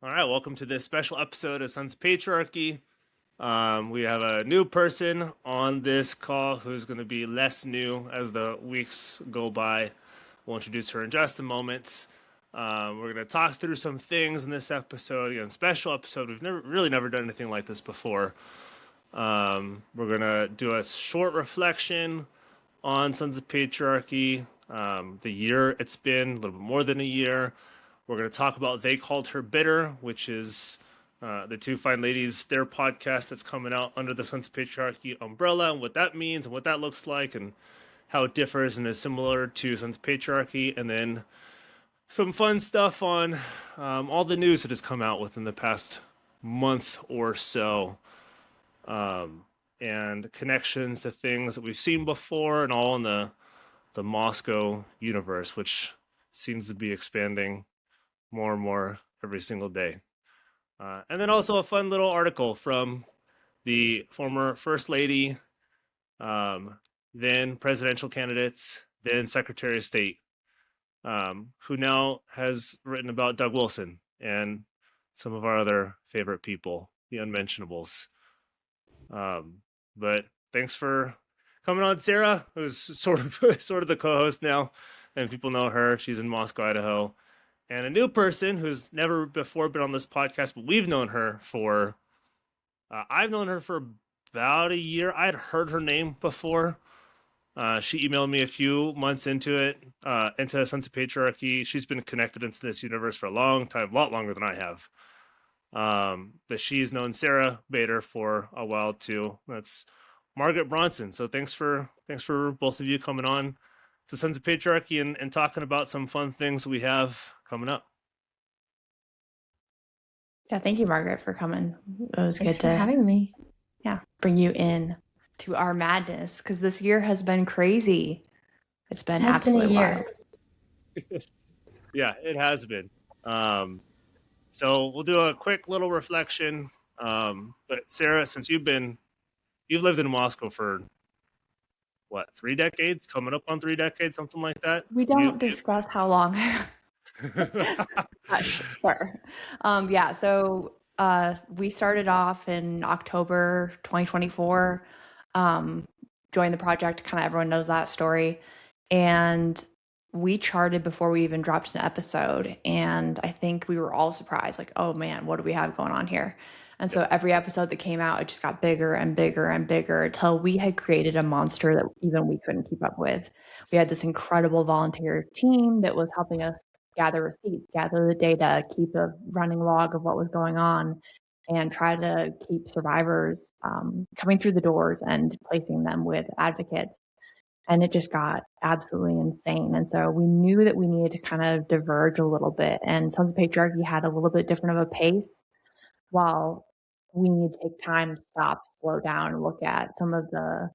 All right, welcome to this special episode of Sons of Patriarchy. We have a new person on this call who's going to be less new as the weeks go by. We'll introduce her in just a moment. We're going to talk through some things in this episode. Again, special episode. We've never done anything like this before. We're going to do a short reflection on Sons of Patriarchy, the year it's been, a little bit more than a year. We're going to talk about They Called Her Bitter, which is the two fine ladies, their podcast that's coming out under the Sons of Patriarchy umbrella, and what that means and what that looks like and how it differs and is similar to Sons of Patriarchy. And then some fun stuff on all the news that has come out within the past month or so, and connections to things that we've seen before and all in the Moscow universe, which seems to be expanding more and more every single day. And then also a fun little article from the former First Lady, then presidential candidates, then Secretary of State, who now has written about Doug Wilson and some of our other favorite people, the unmentionables. But thanks for coming on, Sarah, who's sort of the co-host now, and people know her. She's in Moscow, Idaho. And a new person who's never before been on this podcast, but we've known her for, I've known her for about a year. I had heard her name before. She emailed me a few months into it, into Sons of Patriarchy. She's been connected into this universe for a long time, a lot longer than I have. But she's known Sarah Bader for a while too. That's Margaret Bronson. So thanks for both of you coming on to Sons of Patriarchy and talking about some fun things we have coming up. Yeah, thank you, Margaret, for coming. It was Thanks good for to having me. Yeah, bring you in to our madness, because this year has been crazy. It's been absolutely wild. Yeah, it has been. So we'll do a quick little reflection. But Sarah, since you've lived in Moscow for what, 3 decades, coming up on 3 decades, something like that. We don't discuss how long. Hush, sir. Yeah, so we started off in October 2024, joined the project, kind of everyone knows that story, and we charted before we even dropped an episode, and I think we were all surprised, like, oh man, what do we have going on here? And so every episode that came out, it just got bigger and bigger and bigger until we had created a monster that even we couldn't keep up with. We had this incredible volunteer team that was helping us gather receipts, gather the data, keep a running log of what was going on, and try to keep survivors coming through the doors and placing them with advocates. And it just got absolutely insane. And so we knew that we needed to kind of diverge a little bit. And Sons of Patriarchy had a little bit different of a pace, while we need to take time to stop, slow down, and look at some of the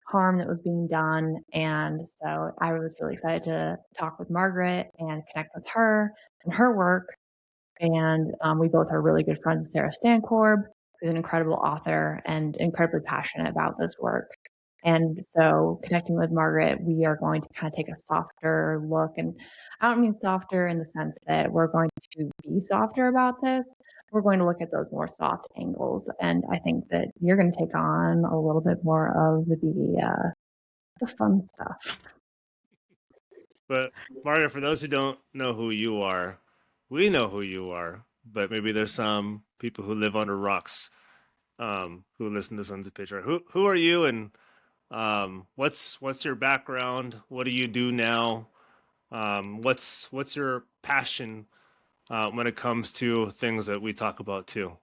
harm that was being done. And so I was really excited to talk with Margaret and connect with her and her work. And we both are really good friends with Sarah Stankorb, who's an incredible author and incredibly passionate about this work. And so connecting with Margaret, we are going to kind of take a softer look. And I don't mean softer in the sense that we're going to be softer about this. We're going to look at those more soft angles. And I think that you're going to take on a little bit more of the fun stuff. But Margaret, for those who don't know who you are, we know who you are, but maybe there's some people who live under rocks, who listen to Sons of Patriarchy. Who are you, and what's your background? What do you do now? What's your passion when it comes to things that we talk about too?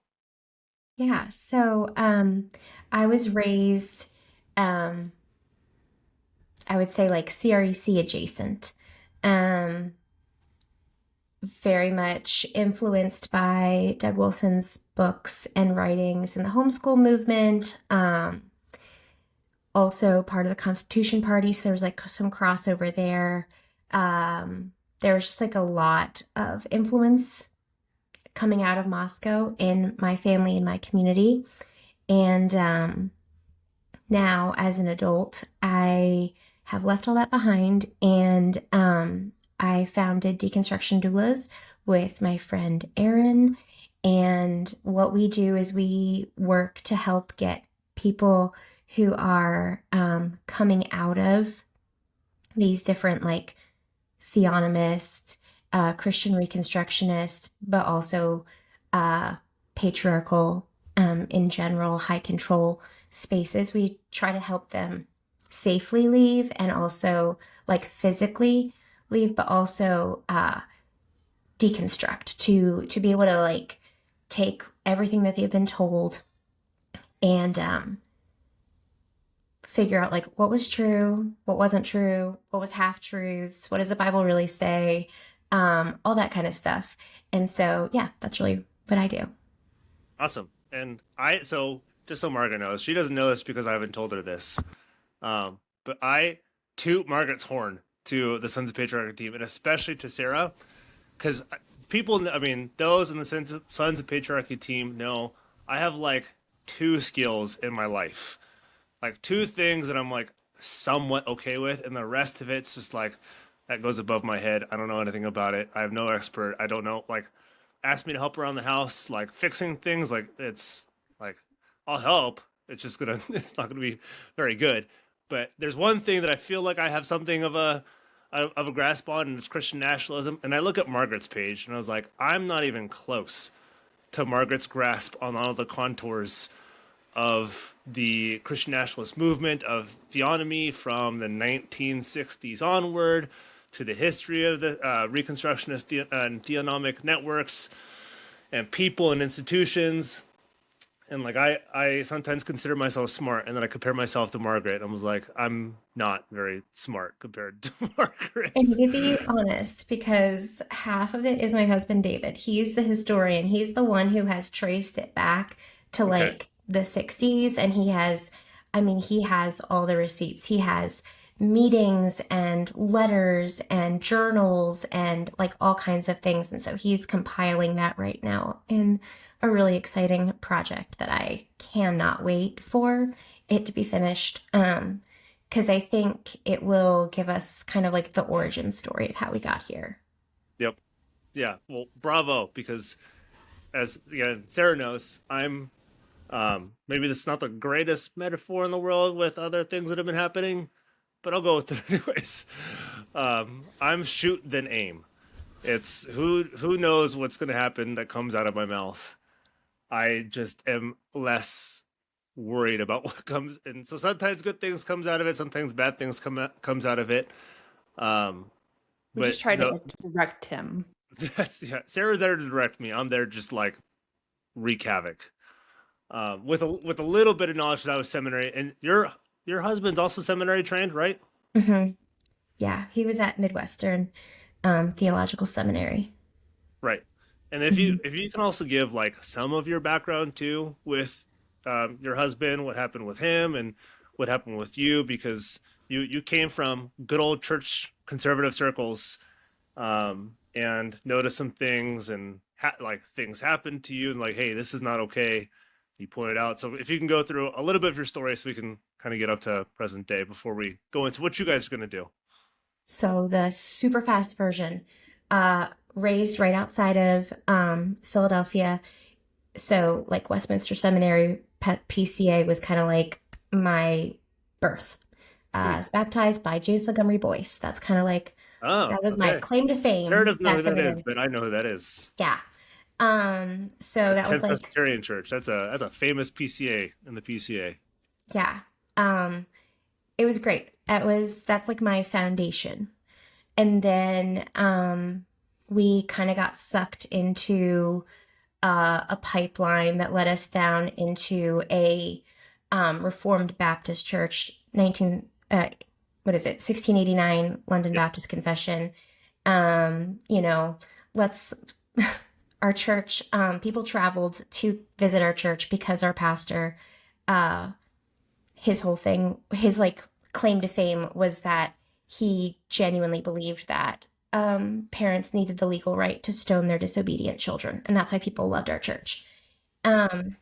Yeah, so I was raised, I would say like CREC adjacent, very much influenced by Doug Wilson's books and writings and the homeschool movement. Also part of the Constitution Party, so there was like some crossover there. There was just like a lot of influence coming out of Moscow in my family and my community. And now as an adult, I have left all that behind, and I founded Deconstruction Doulas with my friend Erin, And what we do is we work to help get people who are coming out of these different like theonomists, Christian Reconstructionists, but also patriarchal in general, high control spaces. We try to help them safely leave and also like physically leave, but also deconstruct to be able to like take everything that they've been told and figure out like what was true, what wasn't true, what was half truths, what does the Bible really say, all that kind of stuff. And so, yeah, that's really what I do. Awesome. And so just so Margaret knows, she doesn't know this because I haven't told her this. But I toot Margaret's horn to the Sons of Patriarchy team, and especially to Sarah, because people, I mean, those in the Sons of Patriarchy team know I have like two skills in my life, like two things that I'm like somewhat okay with, and the rest of it's just like that goes above my head. I don't know anything about it. I have no expert. I don't know. Like, ask me to help around the house, like fixing things. Like, it's like I'll help. It's just gonna, it's not gonna be very good. But there's one thing that I feel like I have something of a grasp on, and it's Christian nationalism. And I look at Margaret's page, and I was like, I'm not even close to Margaret's grasp on all the contours of the Christian nationalist movement, of theonomy from the 1960s onward, to the history of the Reconstructionist and theonomic networks and people and institutions. And like I sometimes consider myself smart, and then I compare myself to Margaret, and I was like, I'm not very smart compared to Margaret. And to be honest, because half of it is my husband David. He's the historian. He's the one who has traced it back to Okay. like the 60s, and he has, I mean, he has all the receipts. He has meetings and letters and journals and like all kinds of things. And so he's compiling that right now in a really exciting project that I cannot wait for it to be finished. Because I think it will give us kind of like the origin story of how we got here. Yep. Yeah. Well, bravo, because as again Sarah knows, I'm maybe this is not the greatest metaphor in the world with other things that have been happening, but I'll go with it anyways. I'm shoot then aim. It's who knows what's going to happen that comes out of my mouth. I just am less worried about what comes, and so sometimes good things comes out of it, sometimes bad things comes out of it. We But just try no, to direct him. that's yeah. Sarah's there to direct me. I'm there just like wreak havoc. With a little bit of knowledge that I was seminary, and your husband's also seminary trained, right? Hmm. Yeah, he was at Midwestern Theological Seminary. Right. And Mhm. if you can also give like some of your background too with your husband, what happened with him, and what happened with you, because you came from good old church conservative circles, and noticed some things, and like things happened to you, and like, hey, this is not okay. You pointed out. So if you can go through a little bit of your story, so we can kind of get up to present day before we go into what you guys are going to do. So the super fast version, raised right outside of Philadelphia. So like Westminster Seminary PCA was kind of like my birth. I was baptized by James Montgomery Boyce. That's kind of like, Oh, that was my okay. claim to Sarah fame doesn't know who back in that the is, day. but I know who that is. Yeah. So That's that was 10th like, Presbyterian Church. That's a famous PCA in the PCA. yeah. It was great. That's like my foundation. And then we kind of got sucked into a pipeline that led us down into a Reformed Baptist church, 1689 London Yep. Baptist Confession. You know, let's our church. People traveled to visit our church because our pastor, his whole thing, his like claim to fame was that he genuinely believed that parents needed the legal right to stone their disobedient children, and that's why people loved our church. Um,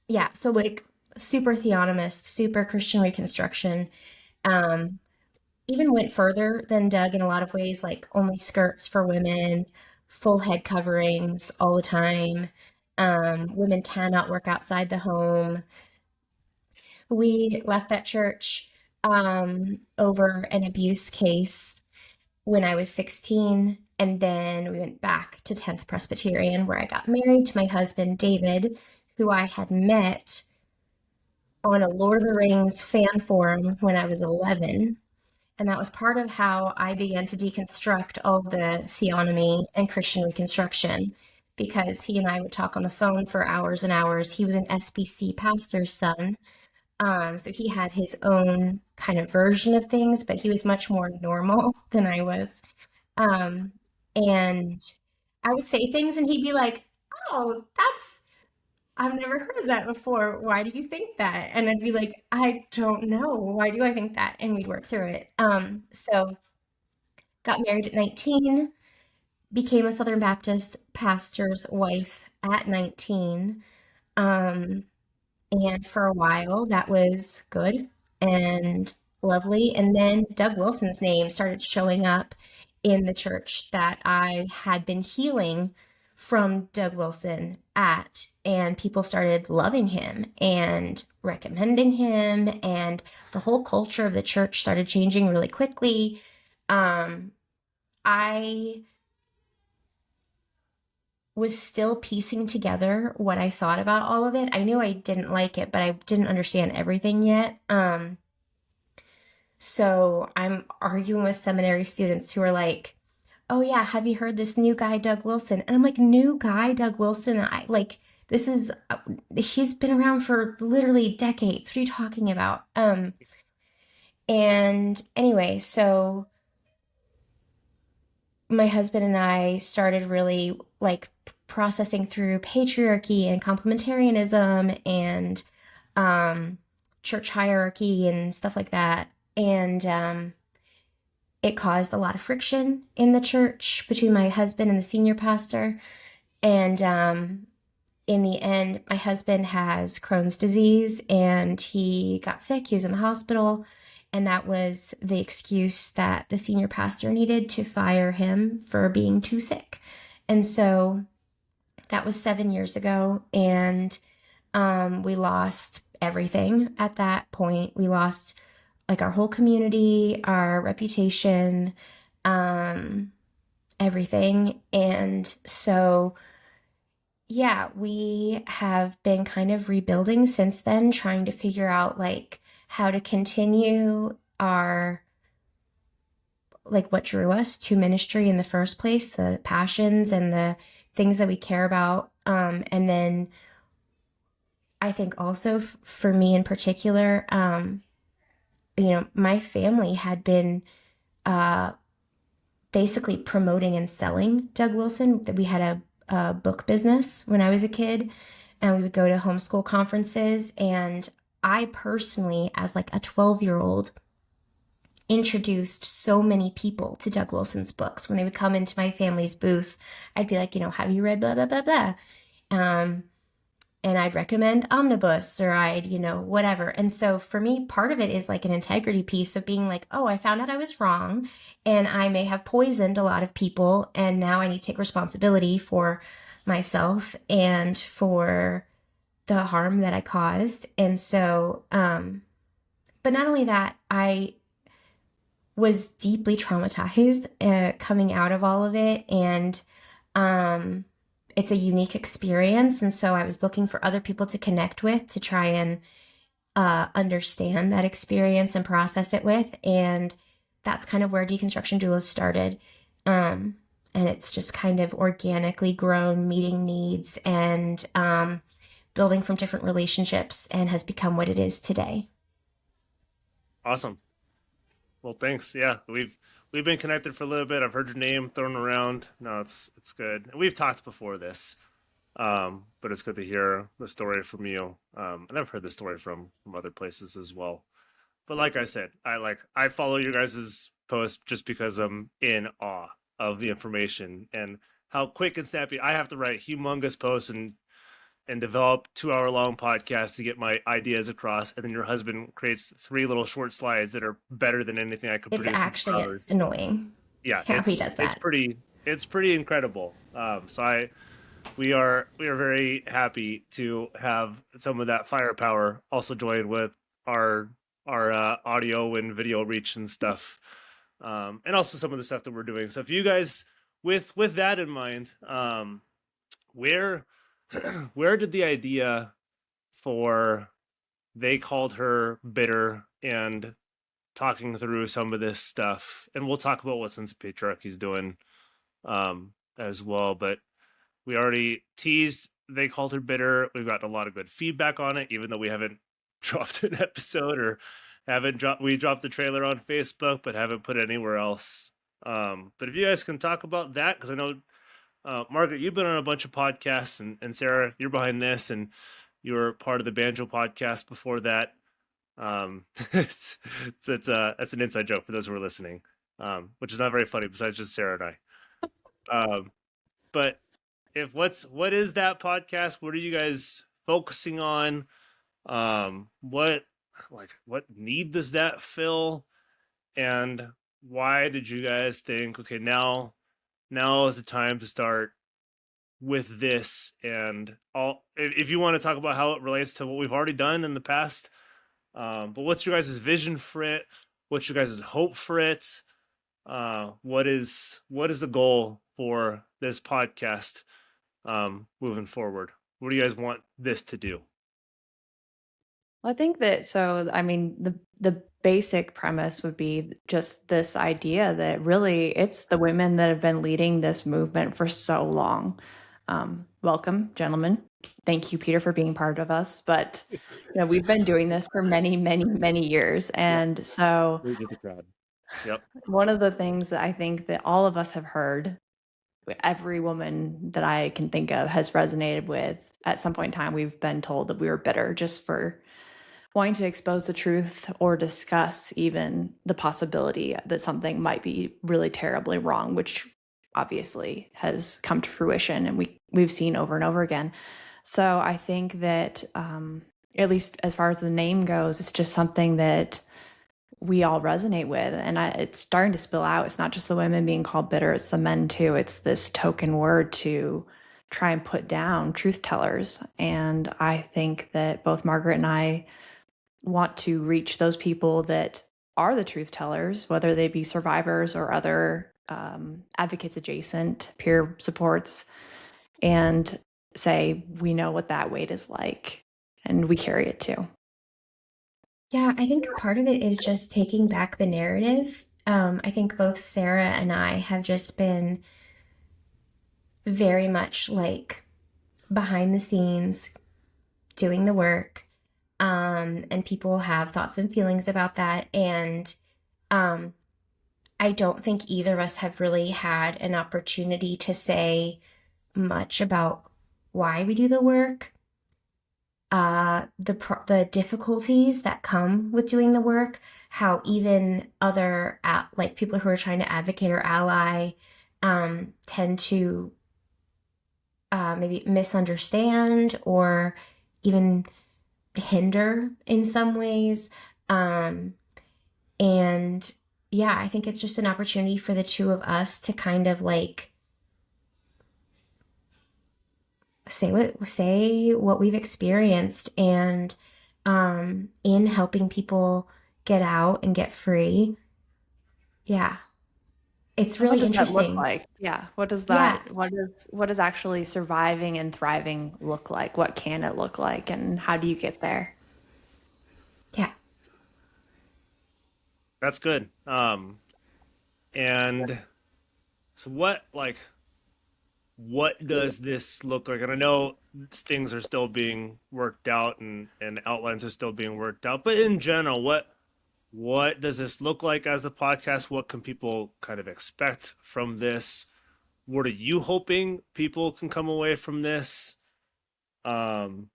yeah, so like super theonomist, super Christian Reconstruction. Um, Even went further than Doug in a lot of ways, like only skirts for women, full head coverings all the time. Women cannot work outside the home. We left that church over an abuse case when I was 16. And then we went back to 10th Presbyterian, where I got married to my husband, David, who I had met on a Lord of the Rings fan forum when I was 11. And that was part of how I began to deconstruct all the theonomy and Christian Reconstruction, because he and I would talk on the phone for hours and hours. He was an SBC pastor's son. So he had his own kind of version of things, but he was much more normal than I was. And I would say things and he'd be like, oh, I've never heard of that before. Why do you think that? And I'd be like, I don't know. Why do I think that? And we'd work through it. So got married at 19, became a Southern Baptist pastor's wife at 19. And for a while, that was good and lovely. And then Doug Wilson's name started showing up in the church that I had been healing from Doug Wilson at, and people started loving him and recommending him, and the whole culture of the church started changing really quickly. I was still piecing together what I thought about all of it. I knew I didn't like it, but I didn't understand everything yet. So I'm arguing with seminary students who are like, oh yeah, have you heard this new guy, Doug Wilson? And I'm like, new guy, Doug Wilson? He's been around for literally decades. What are you talking about? And anyway, so my husband and I started really like processing through patriarchy and complementarianism and church hierarchy and stuff like that. And it caused a lot of friction in the church between my husband and the senior pastor. And in the end, my husband has Crohn's disease and he got sick. He was in the hospital. And that was the excuse that the senior pastor needed to fire him for being too sick. And so that was 7 years ago. And we lost everything at that point. We lost like our whole community, our reputation, everything. And so, yeah, we have been kind of rebuilding since then, trying to figure out like how to continue our, like what drew us to ministry in the first place, the passions and the things that we care about. And then I think also for me in particular, my family had been basically promoting and selling Doug Wilson. That we had a book business when I was a kid, and we would go to homeschool conferences. And I personally, as like a 12-year-old, introduced so many people to Doug Wilson's books. When they would come into my family's booth, I'd be like, have you read blah, blah, blah, blah? And I'd recommend Omnibus, or I'd, whatever. And so for me, part of it is like an integrity piece of being like, oh, I found out I was wrong and I may have poisoned a lot of people. And now I need to take responsibility for myself and for the harm that I caused. And so, but not only that, I was deeply traumatized coming out of all of it. And it's a unique experience. And so I was looking for other people to connect with to try and understand that experience and process it with. And that's kind of where Deconstruction Doulas started. And it's just kind of organically grown, meeting needs and building from different relationships, and has become what it is today. Awesome. Well, thanks. Yeah, we've been connected for a little bit. I've heard your name thrown around. No, it's good. And we've talked before this, but it's good to hear the story from you. And I've heard the story from other places as well. But like I said, I follow you guys' posts just because I'm in awe of the information and how quick and snappy. I have to write humongous posts and develop 2-hour-long podcasts to get my ideas across, and then your husband creates 3 little short slides that are better than anything I could produce. It's actually annoying. Yeah, how he does that. it's pretty incredible. We are very happy to have some of that firepower also join with our audio and video reach and stuff, and also some of the stuff that we're doing. So if you guys, with that in mind, where where did the idea for they called her bitter and talking through some of this stuff, and we'll talk about what Sons of Patriarchy's doing as well, but we already teased they called her bitter. We've gotten a lot of good feedback on it, even though we haven't dropped an episode or haven't dropped. We dropped the trailer on Facebook, but haven't put it anywhere else. But if you guys can talk about that, because I know Margaret, you've been on a bunch of podcasts, and Sarah, you're behind this, and you were part of the Banjo podcast before that. It's an inside joke for those who are listening, which is not very funny besides just Sarah and I. But what is that podcast? What are you guys focusing on? What need does that fill? And why did you guys think, okay, now is the time to start with this? And all, if you want to talk about how it relates to what we've already done in the past, but what's your guys' vision for it? What's your guys' hope for it? What is the goal for this podcast moving forward? What do you guys want this to do? Well, I think that, so, I mean, the basic premise would be just this idea that really it's the women that have been leading this movement for so long. Welcome, gentlemen. Thank you, Peter, for being part of us. But we've been doing this for many, many, many years. And so Yep. One of the things that I think that all of us have heard, every woman that I can think of has resonated with at some point in time. We've been told that we were bitter just for wanting to expose the truth or discuss even the possibility that something might be really terribly wrong, which obviously has come to fruition and we've seen over and over again. So I think that at least as far as the name goes, it's just something that we all resonate with, and it's starting to spill out. It's not just the women being called bitter, it's the men too. It's this token word to try and put down truth tellers. And I think that both Margaret and I want to reach those people that are the truth tellers, whether they be survivors or other advocates adjacent, peer supports, and say, we know what that weight is like, and we carry it too. Yeah, I think part of it is just taking back the narrative. I think both Sarah and I have just been very much like behind the scenes doing the work, and people have thoughts and feelings about that. And I don't think either of us have really had an opportunity to say much about why we do the work. The difficulties that come with doing the work, how even other like people who are trying to advocate or ally tend to maybe misunderstand or even hinder in some ways. And yeah, I think it's just an opportunity for the two of us to kind of like say what we've experienced, and in helping people get out and get free. Yeah, it's really interesting. What does that look like? Yeah, what does that? Yeah. What does actually surviving and thriving look like? What can it look like, and how do you get there? Yeah, that's good. And so what does this look like? And I know things are still being worked out and outlines are still being worked out, but in general, what does this look like as the podcast? What can people kind of expect from this? What are you hoping people can come away from this? And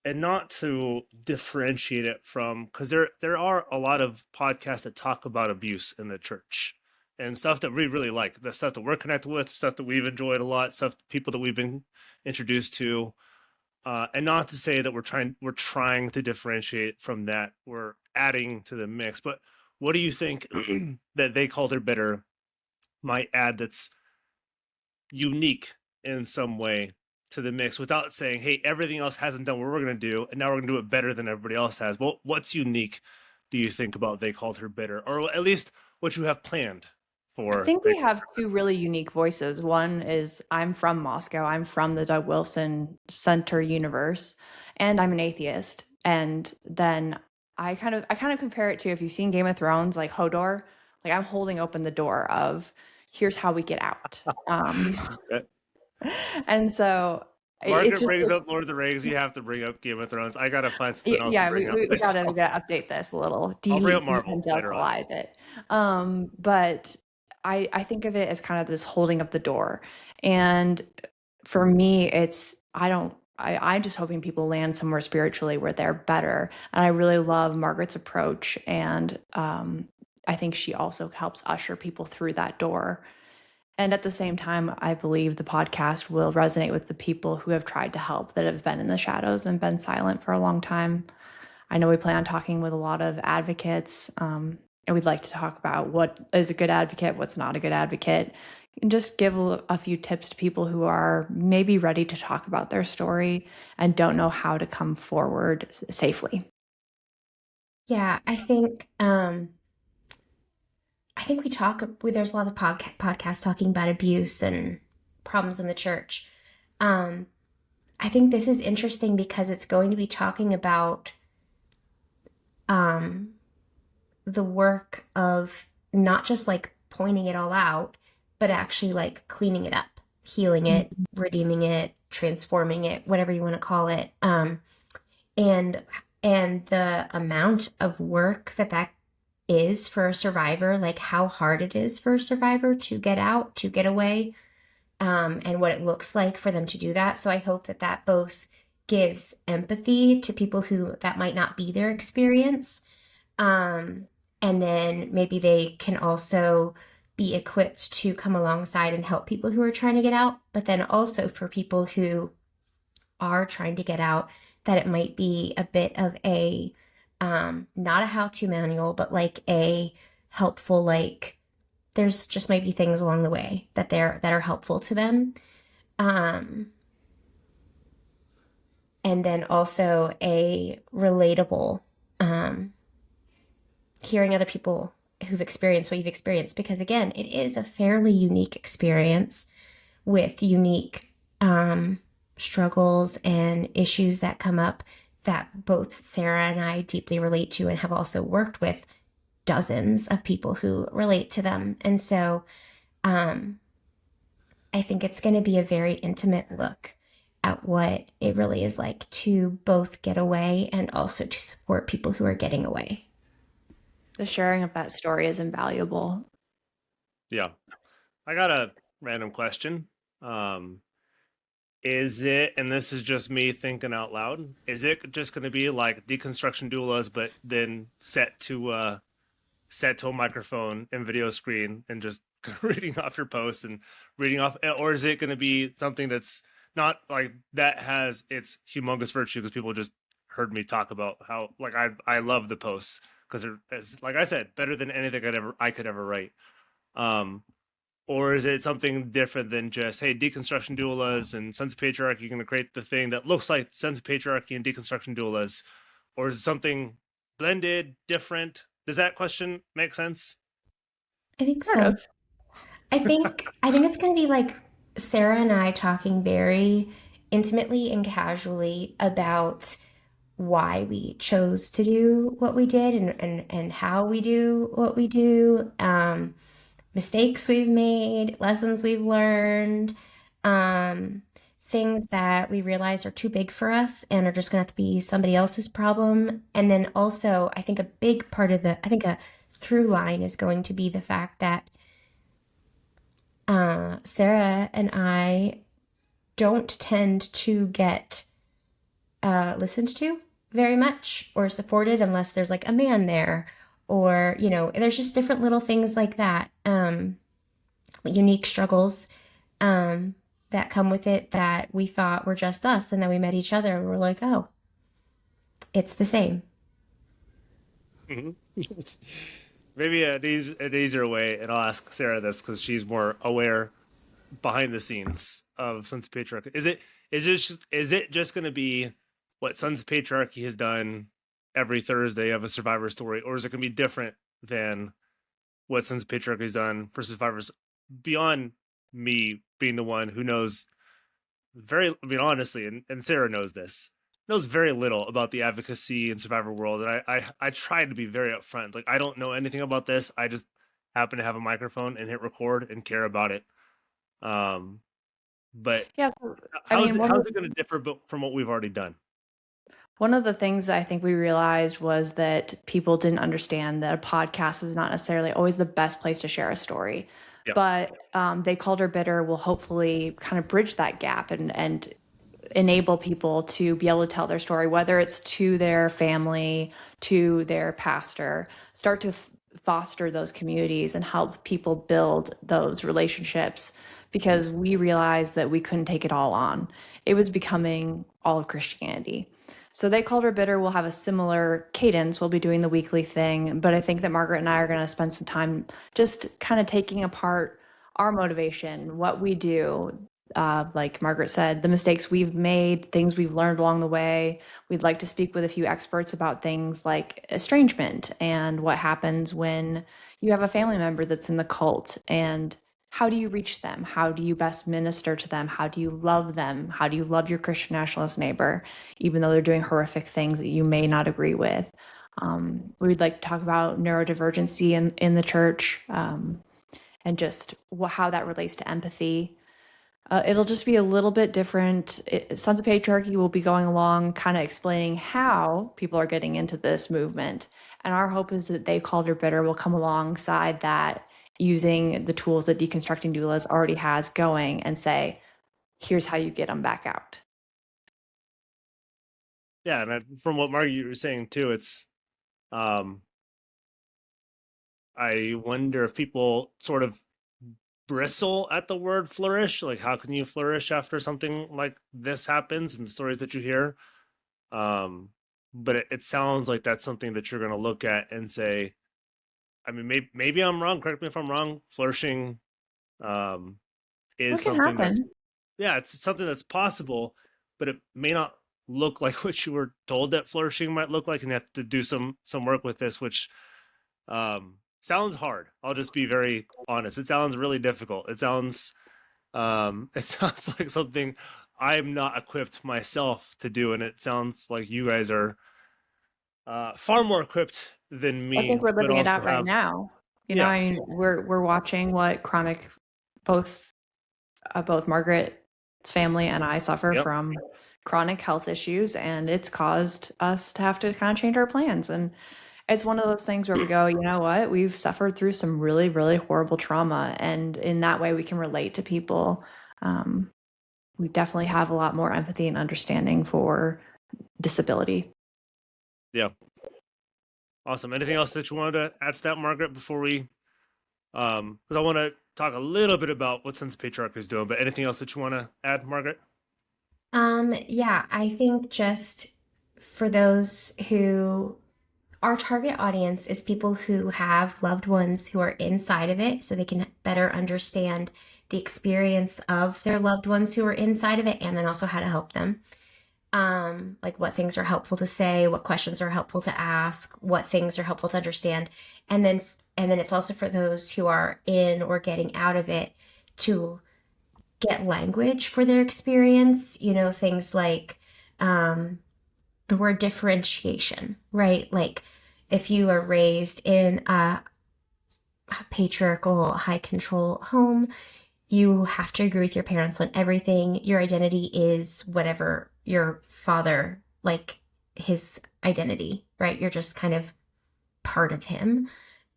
not to differentiate it from, because there are a lot of podcasts that talk about abuse in the church and stuff that we really like, the stuff that we're connected with, stuff that we've enjoyed a lot, stuff, people that we've been introduced to, and not to say that we're trying to differentiate from that. We're adding to the mix. But what do you think that they called her bitter might add that's unique in some way to the mix without saying, hey, everything else hasn't done what we're going to do, and now we're going to do it better than everybody else has? Well, what's unique, do you think, about They Called Her Bitter? Or at least what you have planned I for think They we Called have two really unique voices. One is I'm from Moscow. I'm from the Doug Wilson Center universe, and I'm an atheist. And then I kind of compare it to, if you've seen Game of Thrones, like Hodor, like I'm holding open the door of here's how we get out. Okay. And so it's Margaret just brings up Lord of the Rings. You have to bring up Game of Thrones. I got to find something else to yeah, bring up we gotta myself. update this a little, I'll bring up Marvel later on. de-evangelize it. But I think of it as kind of this holding up the door. And for me, it's I'm just hoping people land somewhere spiritually where they're better. And I really love Margaret's approach. And I think she also helps usher people through that door. And at the same time, I believe the podcast will resonate with the people who have tried to help, that have been in the shadows and been silent for a long time. I know we plan on talking with a lot of advocates, and we'd like to talk about what is a good advocate, what's not a good advocate, and just give a few tips to people who are maybe ready to talk about their story and don't know how to come forward safely. Yeah, I think there's a lot of podcasts talking about abuse and problems in the church. I think this is interesting because it's going to be talking about the work of not just like pointing it all out, but actually like cleaning it up, healing it, redeeming it, transforming it, whatever you want to call it. And the amount of work that is for a survivor, like how hard it is for a survivor to get out, to get away, and what it looks like for them to do that. So I hope that both gives empathy to people who that might not be their experience. And then maybe they can also be equipped to come alongside and help people who are trying to get out. But then also for people who are trying to get out, that it might be a bit of a not a how-to manual, but like a helpful, like there's just might be things along the way that are helpful to them. And then also a relatable, hearing other people who've experienced what you've experienced, because again, it is a fairly unique experience with unique struggles and issues that come up that both Sarah and I deeply relate to, and have also worked with dozens of people who relate to them. And so I think it's going to be a very intimate look at what it really is like to both get away and also to support people who are getting away. The sharing of that story is invaluable. Yeah. I got a random question. Is it, and this is just me thinking out loud, is it just going to be like Deconstruction Doulas, but then set to a microphone and video screen and just reading off your posts and reading off, or is it going to be something that's not like that has its humongous virtue because people just heard me talk about how like I love the posts because it's, like I said, better than anything I could ever write. Or is it something different than just, hey, Deconstruction Doulas and Sons of Patriarchy are going to create the thing that looks like Sons of Patriarchy and Deconstruction Doulas? Or is it something blended, different? Does that question make sense? I think Sort so. of. I think it's going to be like Sarah and I talking very intimately and casually about why we chose to do what we did and how we do what we do, mistakes we've made, lessons we've learned, things that we realized are too big for us and are just going to have to be somebody else's problem. And then also, I think a big part of I think a through line is going to be the fact that Sarah and I don't tend to get listened to very much or supported unless there's like a man there, or there's just different little things like that, unique struggles that come with it that we thought were just us, and then we met each other and we're like, oh, it's the same. Mm-hmm. It's Maybe an easier way, and I'll ask Sarah this because she's more aware behind the scenes of Sons of Patriarchy. Is it just going to be what Sons of Patriarchy has done every Thursday of a Survivor story, or is it going to be different than what Sons of Patriarchy has done for survivors beyond me being the one who knows honestly, and Sarah knows this, knows very little about the advocacy and survivor world. And I try to be very upfront. Like, I don't know anything about this. I just happen to have a microphone and hit record and care about it. But Yeah, so, how's it going to differ from what we've already done? One of the things I think we realized was that people didn't understand that a podcast is not necessarily always the best place to share a story. Yep. But They Called Her Bitter will hopefully kind of bridge that gap and enable people to be able to tell their story, whether it's to their family, to their pastor, start to foster those communities and help people build those relationships, because we realized that we couldn't take it all on. It was becoming all of Christianity. So They Called Her Bitter will have a similar cadence. We'll be doing the weekly thing, but I think that Margaret and I are going to spend some time just kind of taking apart our motivation, what we do. Like Margaret said, the mistakes we've made, things we've learned along the way. We'd like to speak with a few experts about things like estrangement and what happens when you have a family member that's in the cult, and how do you reach them? How do you best minister to them? How do you love them? How do you love your Christian nationalist neighbor, even though they're doing horrific things that you may not agree with? We'd like to talk about neurodivergency in the church, and just how that relates to empathy. It'll just be a little bit different. Sons of Patriarchy will be going along, kind of explaining how people are getting into this movement. And our hope is that They Called Her Bitter will come alongside that, using the tools that Deconstructing Doulas already has going, and say, here's how you get them back out. Yeah, and from what Margie was saying too, it's I wonder if people sort of bristle at the word flourish. Like, how can you flourish after something like this happens, and the stories that you hear? But it sounds like that's something that you're going to look at and say, I mean, maybe I'm wrong. Correct me if I'm wrong. Flourishing is something that's, it's something that's possible, but it may not look like what you were told that flourishing might look like, and you have to do some work with this, which sounds hard. I'll just be very honest. It sounds really difficult. It sounds like something I'm not equipped myself to do, and it sounds like you guys are far more equipped than me. I think we're living it out right now. You know, I mean, we're watching what chronic, both Margaret's family and I suffer from chronic health issues, and it's caused us to have to kind of change our plans. And it's one of those things where we go, you know what, we've suffered through some really, really horrible trauma, and in that way we can relate to people. We definitely have a lot more empathy and understanding for disability. Yeah. Awesome. Anything else that you wanted to add to that, Margaret, before we, because I want to talk a little bit about what Sons of Patriarchy is doing, but anything else that you want to add, Margaret? Yeah, I think just for those who, our target audience is people who have loved ones who are inside of it, so they can better understand the experience of their loved ones who are inside of it, and then also how to help them. Like what things are helpful to say, what questions are helpful to ask, what things are helpful to understand. And then it's also for those who are in or getting out of it to get language for their experience, you know, things like the word differentiation, right? Like if you are raised in a patriarchal, high control home, you have to agree with your parents on everything. Your identity is whatever your father, like his identity, right? You're just kind of part of him.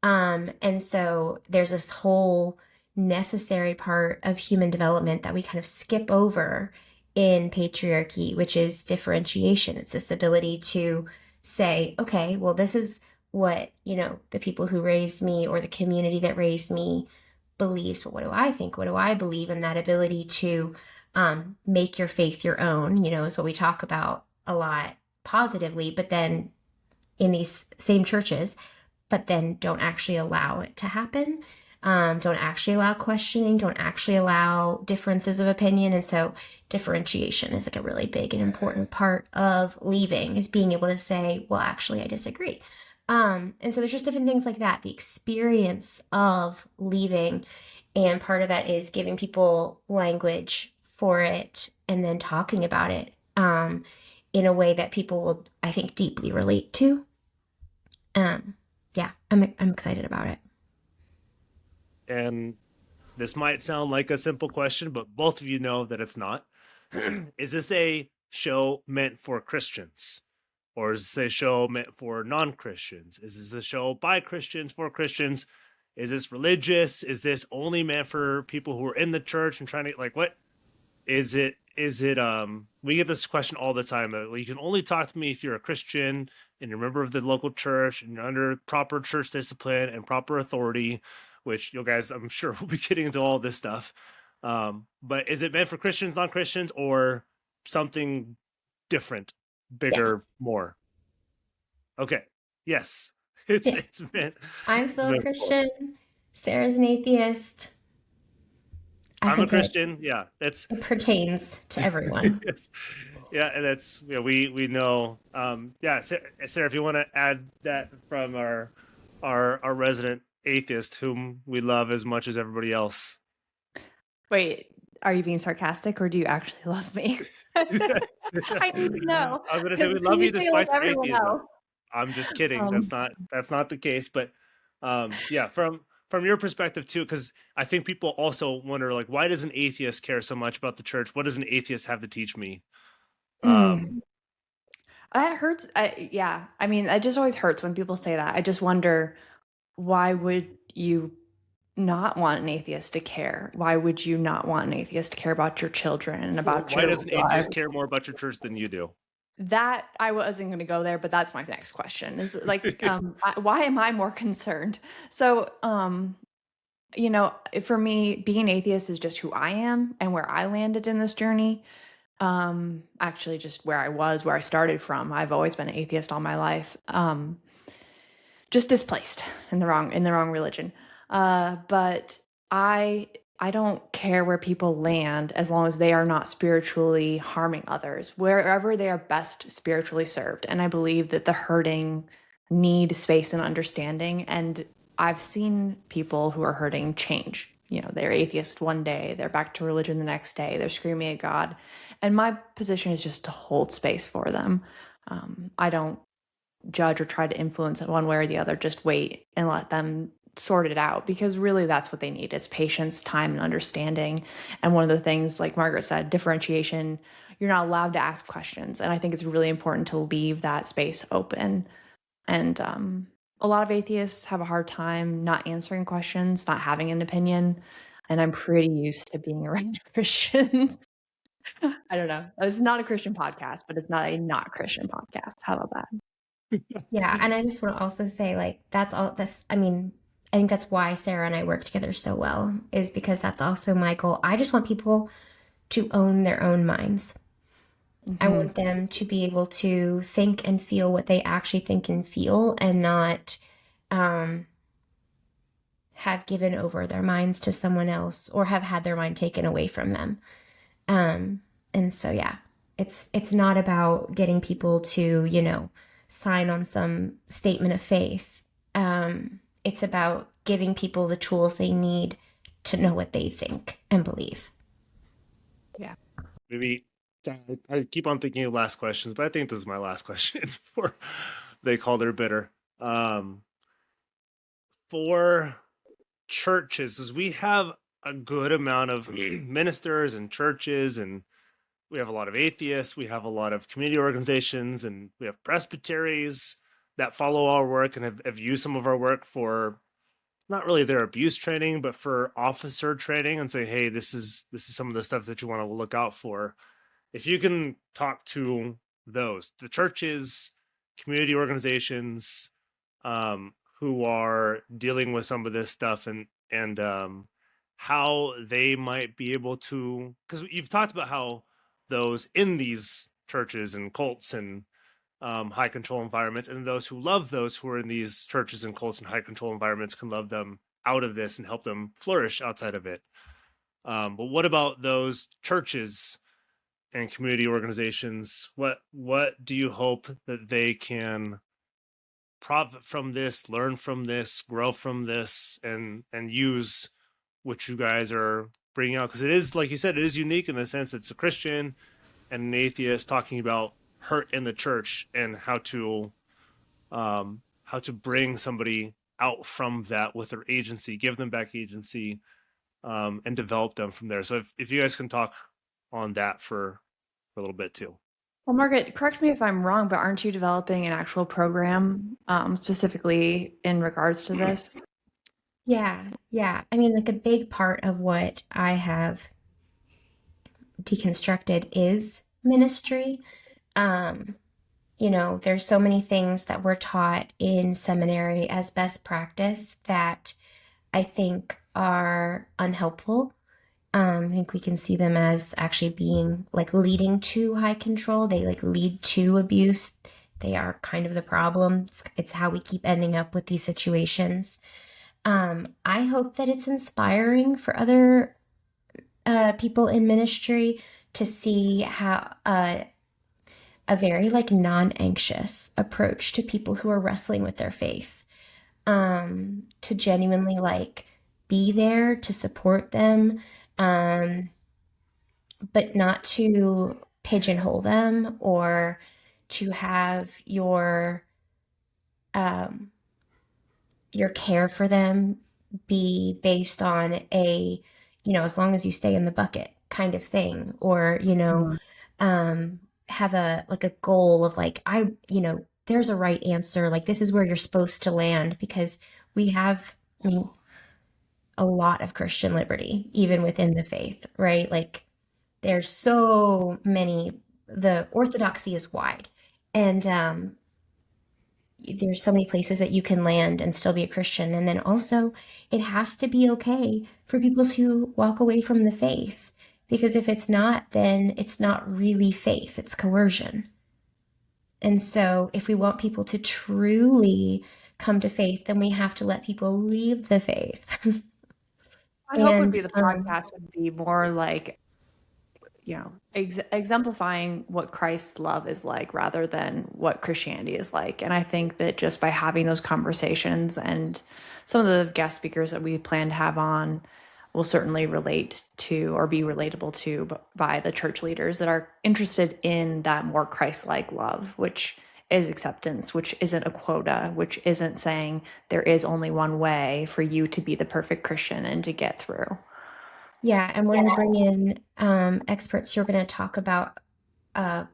And so there's this whole necessary part of human development that we kind of skip over in patriarchy, which is differentiation. It's this ability to say, okay, well, this is what, you know, the people who raised me or the community that raised me believes, but what do I think? What do I believe? And that ability to make your faith your own, you know, is what we talk about a lot positively, but then in these same churches, but then don't actually allow it to happen. Don't actually allow questioning, don't actually allow differences of opinion. And so differentiation is like a really big and important part of leaving, is being able to say, well, actually, I disagree. And so there's just different things like that, the experience of leaving. And part of that is giving people language for it and then talking about it in a way that people will, I think, deeply relate to. Yeah, I'm excited about it. And this might sound like a simple question, but both of you know that it's not. Is this a show meant for Christians? Or is this a show meant for non-Christians? Is this a show by Christians for Christians? Is this religious? Is this only meant for people who are in the church and trying to, like, what is it? We get this question all the time. You can only talk to me if you're a Christian and you're a member of the local church and you're under proper church discipline and proper authority, which you guys, I'm sure, will be getting into all this stuff. But is it meant for Christians, non-Christians, or something different, bigger, Yes. more? Okay. Yes. It's meant. I'm still a Christian. Sarah's an atheist. I'm a Christian. Yeah, it pertains to everyone. Yes. Yeah, and that's, we know. Yeah, Sarah, if you want to add that from our resident atheist, whom we love as much as everybody else. Wait, are you being sarcastic, or do you actually love me? I need to know. I was gonna say we love you despite the atheism. Else. I'm just kidding. That's not the case. But yeah, from your perspective too, because I think people also wonder, like, why does an atheist care so much about the church? What does an atheist have to teach me? That hurts. Yeah, I mean, it just always hurts when people say that. I just wonder, why would you not want an atheist to care? Why would you not want an atheist to care about your children and about why does an atheist care more about your church than you do? That I wasn't going to go there, but that's my next question. Is like, why am I more concerned? So, you know, for me, being atheist is just who I am and where I landed in this journey. Actually, just where I started from. I've always been an atheist all my life. Just displaced in the wrong religion. But I don't care where people land as long as they are not spiritually harming others, wherever they are best spiritually served. And I believe that the hurting need space and understanding. And I've seen people who are hurting change. You know, they're atheist one day, they're back to religion the next day, they're screaming at God. And my position is just to hold space for them. I don't judge or try to influence it one way or the other. Just wait and let them sort it out, because really that's what they need, is patience, time, and understanding. And one of the things, like Margaret said, differentiation, you're not allowed to ask questions. And I think it's really important to leave that space open. And a lot of atheists have a hard time not answering questions, not having an opinion. And I'm pretty used to being around Christians. I don't know. It's not a Christian podcast, but it's not a not Christian podcast. How about that? Yeah. And I just want to also say, like, I think that's why Sarah and I work together so well, is because that's also my goal. I just want people to own their own minds. Mm-hmm. I want them to be able to think and feel what they actually think and feel, and not have given over their minds to someone else or have had their mind taken away from them. And so, yeah, it's not about getting people to, you know, sign on some statement of faith. It's about giving people the tools they need to know what they think and believe. Yeah. Maybe I keep on thinking of last questions, but I think this is my last question for They Called Her Bitter. For churches, as we have a good amount of ministers and churches, and we have a lot of atheists, we have a lot of community organizations, and we have presbyteries that follow our work and have used some of our work for not really their abuse training, but for officer training, and say, hey, this is some of the stuff that you want to look out for. If you can talk to those, the churches, community organizations, who are dealing with some of this stuff, and how they might be able to, because you've talked about how those in these churches and cults and high control environments, and those who love those who are in these churches and cults and high control environments can love them out of this and help them flourish outside of it. But what about those churches and community organizations? What do you hope that they can profit from this, learn from this, grow from this, and use what you guys are bringing out? Because it is, like you said, it is unique in the sense it's a Christian and an atheist talking about hurt in the church and how to bring somebody out from that with their agency, give them back agency, and develop them from there. So if you guys can talk on that for a little bit too. Well, Margaret, correct me if I'm wrong, but aren't you developing an actual program specifically in regards to this? Yeah. I mean, like a big part of what I have deconstructed is ministry. There's so many things that we're taught in seminary as best practice that I think are unhelpful. I think we can see them as actually being like leading to high control. They like lead to abuse. They are kind of the problem. It's how we keep ending up with these situations. I hope that it's inspiring for other people in ministry to see how a very like non-anxious approach to people who are wrestling with their faith, to genuinely like be there to support them, but not to pigeonhole them or to have your care for them be based on a, as long as you stay in the bucket kind of thing, or, have a goal of like, there's a right answer. Like, this is where you're supposed to land, because we have, a lot of Christian liberty, even within the faith, right? Like, there's so many, the orthodoxy is wide, and there's so many places that you can land and still be a Christian. And then also, it has to be okay for people to walk away from the faith, because if it's not, then it's not really faith, it's coercion. And so if we want people to truly come to faith, then we have to let people leave the faith. I hope would be the podcast would be more like, exemplifying what Christ's love is like rather than what Christianity is like. And I think that just by having those conversations, and some of the guest speakers that we plan to have on will certainly relate to or be relatable to by the church leaders that are interested in that more Christ-like love, which is acceptance, which isn't a quota, which isn't saying there is only one way for you to be the perfect Christian and to get through. Yeah, and we're going to bring in experts who are going to talk about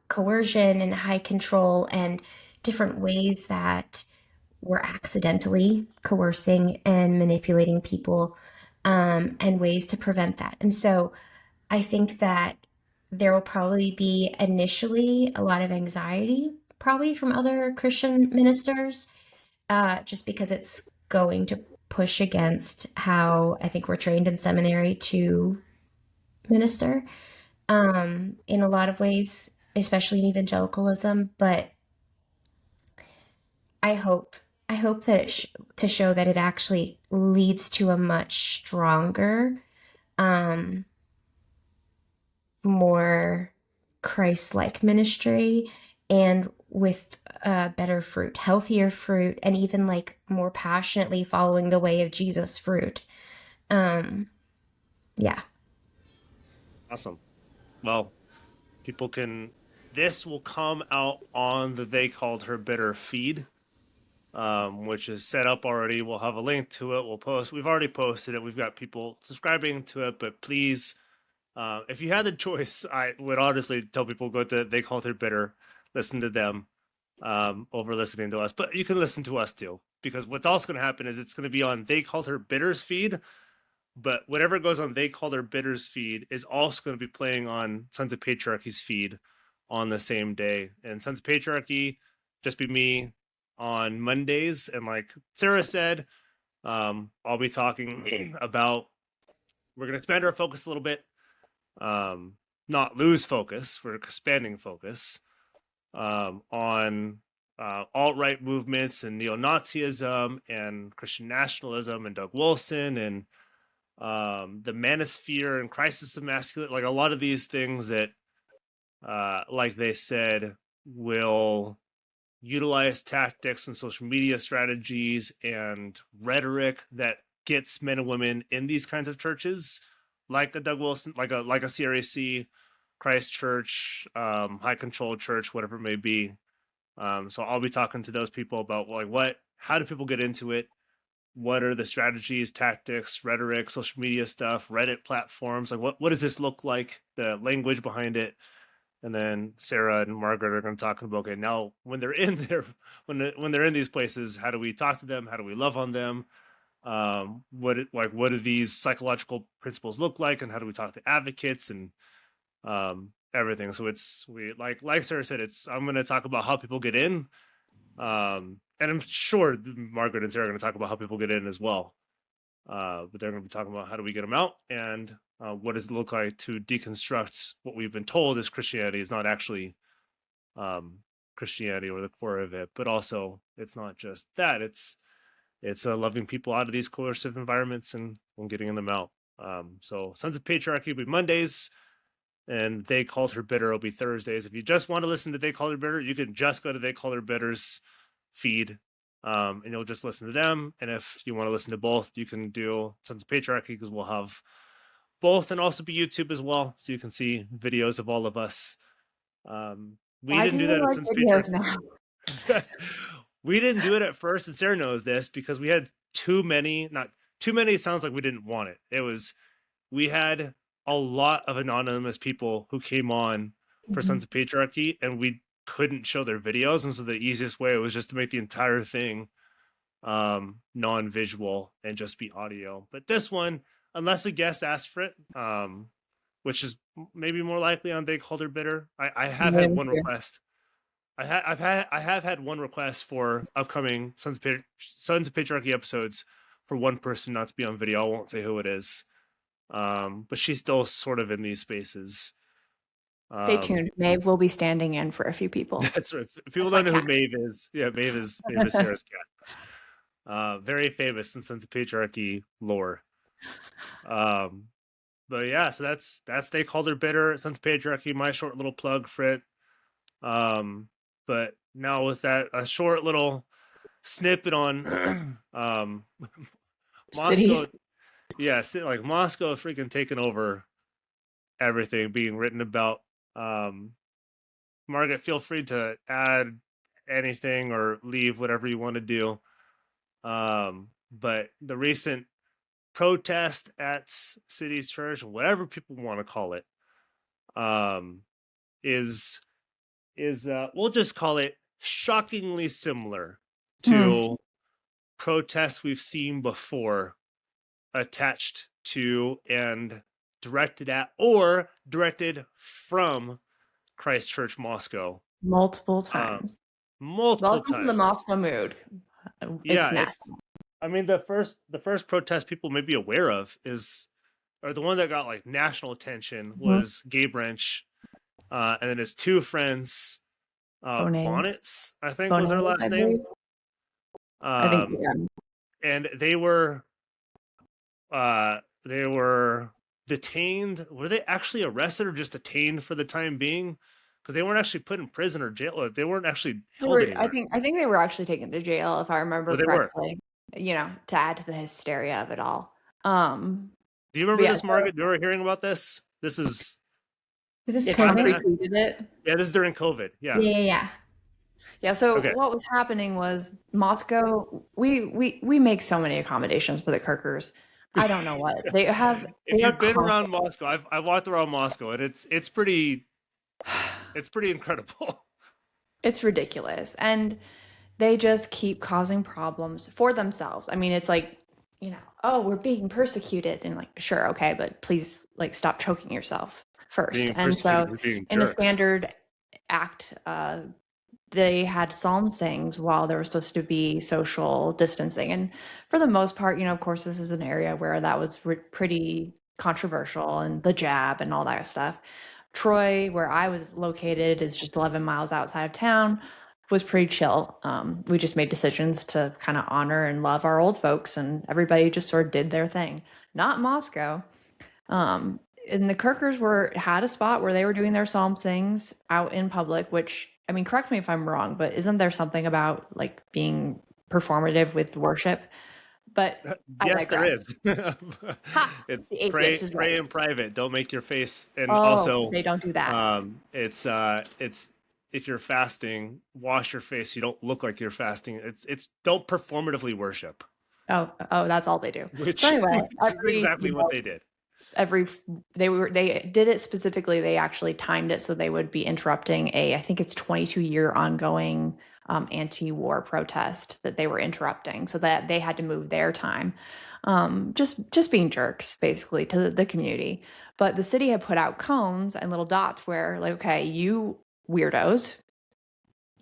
coercion and high control and different ways that we're accidentally coercing and manipulating people, and ways to prevent that. And so I think that there will probably be initially a lot of anxiety, probably from other Christian ministers, just because it's going to push against how I think we're trained in seminary to minister, in a lot of ways, especially in evangelicalism. But I hope that to show that it actually leads to a much stronger, more Christ-like ministry, and with better fruit, healthier fruit, and even like more passionately following the way of Jesus fruit. Yeah. Awesome. Well, this will come out on the They Called Her Bitter feed, which is set up already. We'll have a link to it. We've already posted it. We've got people subscribing to it, but please, if you had the choice, I would honestly tell people go to They Called Her Bitter, listen to them, over listening to us. But you can listen to us too, because what's also going to happen is it's going to be on They Called Her Bitter's feed, but whatever goes on They Called Her Bitter's feed is also going to be playing on Sons of Patriarchy's feed on the same day. And Sons of Patriarchy, just be me on Mondays. And like Sarah said, I'll be talking about, we're going to expand our focus a little bit, not lose focus, we're expanding focus. on alt-right movements and neo-Nazism and Christian nationalism and Doug Wilson and the manosphere and crisis of masculinity, like a lot of these things that, like they said, will utilize tactics and social media strategies and rhetoric that gets men and women in these kinds of churches, like a Doug Wilson, like a CREC, Christ Church, High Control Church, whatever it may be. So I'll be talking to those people about like how do people get into it? What are the strategies, tactics, rhetoric, social media stuff, Reddit platforms? Like what does this look like? The language behind it. And then Sarah and Margaret are going to talk about, okay, now when they're in there, when they're in these places, how do we talk to them? How do we love on them? What do these psychological principles look like, and how do we talk to advocates and everything? So like Sarah said, I'm going to talk about how people get in, and I'm sure Margaret and Sarah are going to talk about how people get in as well. But they're going to be talking about how do we get them out, and what does it look like to deconstruct what we've been told is Christianity is not actually Christianity or the core of it, but also it's not just that. It's loving people out of these coercive environments and getting them out. So Sons of Patriarchy will be Mondays, and They Called Her Bitter will be Thursdays. If you just want to listen to They Called Her Bitter, you can just go to They Called Her Bitter's feed, and you'll just listen to them. And if you want to listen to both, you can do Sons of Patriarchy, because we'll have both, and also be YouTube as well, so you can see videos of all of us. We didn't do that at Sons of Patriarchy. Yes. We didn't do it at first, and Sarah knows this, because we had not too many, it sounds like we didn't want it. We had a lot of anonymous people who came on for Sons of Patriarchy, and we couldn't show their videos, and so the easiest way was just to make the entire thing non-visual and just be audio. But this one, unless the guest asked for it, which is maybe more likely on They Called Her Bitter, I have had one request. I have had one request for upcoming Sons of Patriarchy episodes for one person not to be on video. I won't say who it is, but she's still sort of in these spaces. Stay tuned. Maeve will be standing in for a few people. That's right. If people don't know who Maeve is, yeah, Maeve is Sarah's cat. Very famous in Sons of Patriarchy lore. But yeah, so that's They Called Her Bitter, Sons of Patriarchy, my short little plug for it. But now with that, a short little snippet on Moscow. Cities. Yeah, like Moscow freaking taking over everything being written about. Margaret, feel free to add anything or leave whatever you want to do. But the recent protest at City's Church, whatever people want to call it, is we'll just call it shockingly similar to protests we've seen before, attached to and directed at or directed from Christ Church Moscow Multiple times. Welcome to the Moscow mood. I mean, the first protest people may be aware of or the one that got like national attention was Gabe Wrench, and then his two friends, Bonnets, I think was their last name. I think, yeah. And they were detained. Were they actually arrested or just detained for the time being? Because they weren't actually put in prison or jail. They weren't actually held anywhere. I think they were actually taken to jail, if I remember correctly. You know, to add to the hysteria of it all. Do you remember this, Margaret? You were hearing about this? This is. Was this COVID? Retweeted it? Yeah, this is during COVID. Yeah. Yeah. So what was happening was Moscow. We make so many accommodations for the Kirkers. I don't know what they have. If you've been around Moscow, I've walked around Moscow, and it's pretty incredible. It's ridiculous, and they just keep causing problems for themselves. I mean, it's like, you know, oh, we're being persecuted, and like, sure, okay, but please, like, stop choking yourself first. And so, in a standard act, they had psalm sings while there was supposed to be social distancing, and for the most part, you know, of course, this is an area where that was pretty controversial, and the jab and all that stuff. Troy, where I was located, is just 11 miles outside of town. Was pretty chill. We just made decisions to kind of honor and love our old folks, and everybody just sort of did their thing. Not Moscow. And the Kirkers had a spot where they were doing their psalm sings out in public, which, I mean, correct me if I'm wrong, but isn't there something about like being performative with worship? But Yes, there is. Ha! It's The pray atheist is right. in private. Don't make your face. And Oh, also, they don't do that. it's if you're fasting, wash your face. You don't look like you're fasting. It's don't performatively worship. Oh, that's all they do. Which So anyway, is exactly what they did. They did it specifically. They actually timed it so they would be interrupting I think it's 22-year ongoing anti-war protest that they were interrupting, so that they had to move their time. Just being jerks basically to the community. But the city had put out cones and little dots where, like, okay, you weirdos,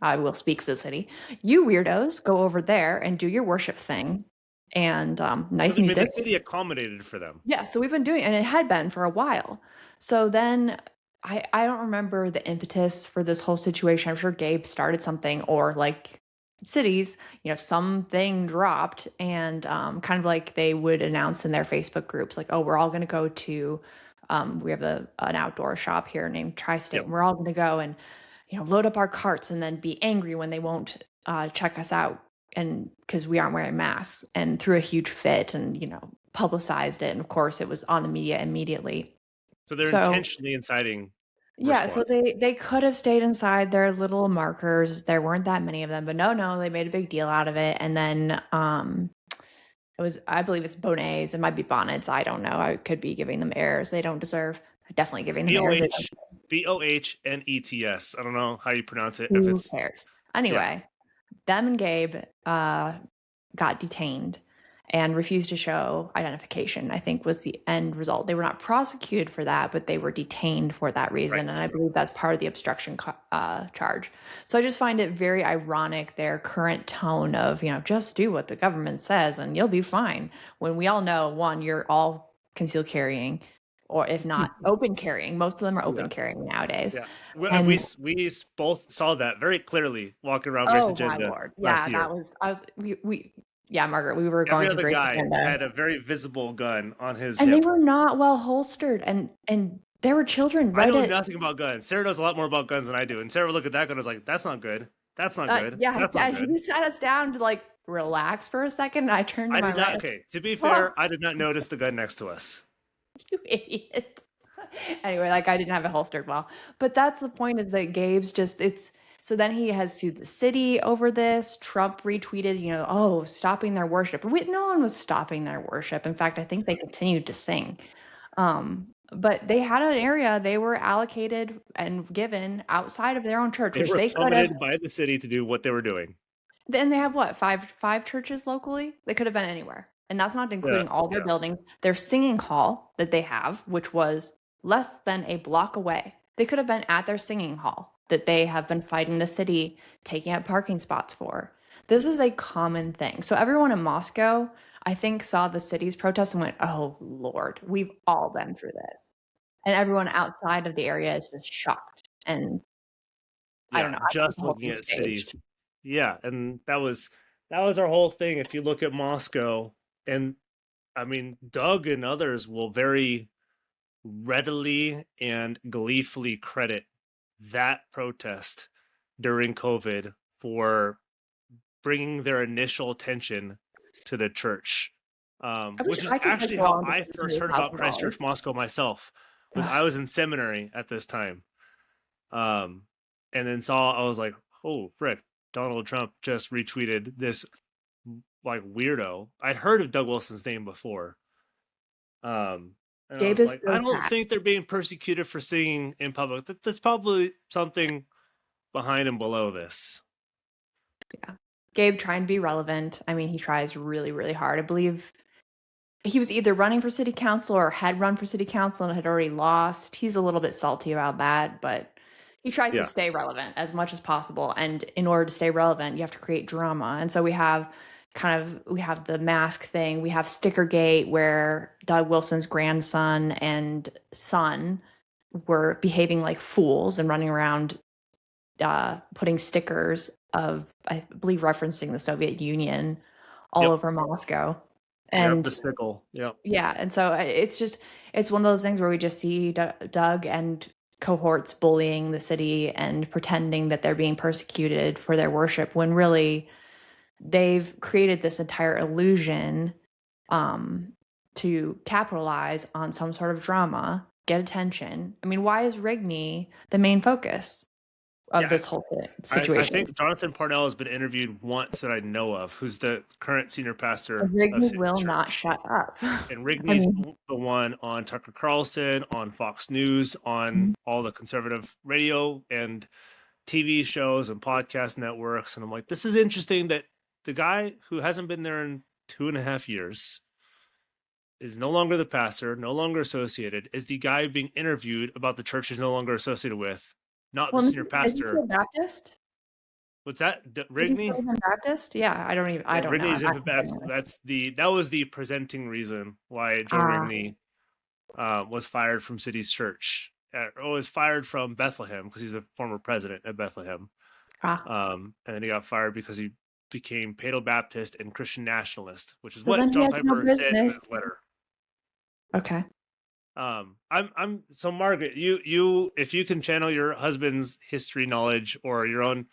I will speak for the city, you weirdos go over there and do your worship thing, and nice So music. the city accommodated for them. Yeah, so we've been doing, and it had been for a while. So then I don't remember the impetus for this whole situation. I'm sure Gabe started something, or like cities, something dropped, and kind of like they would announce in their Facebook groups, like, oh, we're all going to go to, we have an outdoor shop here named Tri-State, and we're all going to go and, load up our carts and then be angry when they won't check us out, and because we aren't wearing masks, and threw a huge fit and publicized it, and of course it was on the media immediately. So they're intentionally inciting response. So they could have stayed inside their little markers. There weren't that many of them, but no, they made a big deal out of it. And then it was, I believe it's bonnets, it might be bonnets, I don't know, I could be giving them errors they don't deserve. Definitely giving them errors. BOHNETS. I don't know how you pronounce it. Who cares? Anyway, them and Gabe got detained and refused to show identification, I think was the end result. They were not prosecuted for that, but they were detained for that reason. Right. And I believe that's part of the obstruction charge. So I just find it very ironic, their current tone of, just do what the government says and you'll be fine. When we all know, one, you're all concealed carrying, or if not open carrying. Most of them are open carrying nowadays. Yeah. And we both saw that very clearly walking around Grace Agenda last year. Margaret, we were going Every to other Grace guy had a very visible gun on his and hip. They were not well holstered, and there were children. I know nothing about guns. Sarah knows a lot more about guns than I do. And Sarah would look at that gun and was like, that's not good. That's not good. Yeah, that's not good. He sat us down to like relax for a second, and I turned to my right. Okay, to be fair, I did not notice the gun next to us. You idiot. Anyway, like, I didn't have it holstered well. But that's the point, is that Gabe's just, so then he has sued the city over this. Trump retweeted, stopping their worship. No one was stopping their worship. In fact, I think they continued to sing. But they had an area they were allocated and given outside of their own church. They were accommodated by the city to do what they were doing. Then they have what, five churches locally? They could have been anywhere. And that's not including all their buildings. Their singing hall that they have, which was less than a block away. They could have been at their singing hall that they have been fighting the city, taking up parking spots for. This is a common thing. So everyone in Moscow, I think, saw the city's protests and went, oh, Lord, we've all been through this. And everyone outside of the area is just shocked. And I don't know. Just looking at cities. Yeah, and that was our whole thing. If you look at Moscow, and I mean, Doug and others will very readily and gleefully credit that protest during COVID for bringing their initial attention to the church, which is actually how I first heard about Christchurch Moscow myself. I was in seminary at this time, and then I was like, oh frick, Donald Trump just retweeted this like weirdo. I'd heard of Doug Wilson's name before. I don't think they're being persecuted for singing in public. There's probably something behind and below this. Yeah. Gabe trying to be relevant. I mean, he tries really, really hard. I believe he was either running for city council or had run for city council and had already lost. He's a little bit salty about that, but he tries to stay relevant as much as possible. And in order to stay relevant, you have to create drama. And so we have the mask thing. We have Stickergate, where Doug Wilson's grandson and son were behaving like fools and running around putting stickers of, I believe, referencing the Soviet Union all over Moscow. And the sickle. Yeah. And so it's one of those things where we just see Doug and cohorts bullying the city and pretending that they're being persecuted for their worship, when really they've created this entire illusion to capitalize on some sort of drama, get attention. I mean, why is Rigney the main focus of this whole situation? I think Jonathan Parnell has been interviewed once that I know of, who's the current senior pastor. Rigney will not shut up. And Rigney's the one on Tucker Carlson, on Fox News, on all the conservative radio and TV shows and podcast networks. And I'm like, this is interesting that the guy who hasn't been there in 2.5 years is no longer the pastor, no longer associated, is the guy being interviewed about the church he's no longer associated with, not the senior pastor. Is he a Baptist? What's that? Rigney? Is he Baptist? Yeah, I don't Rigney's know. That was the presenting reason why Joe Rigney was fired from City's Church, or was fired from Bethlehem, because he's a former president at Bethlehem. And then he got fired because he became Paedo Baptist and Christian nationalist, which is what John Piper said in his letter. Okay. I'm so Margaret, you if you can channel your husband's history knowledge or your own,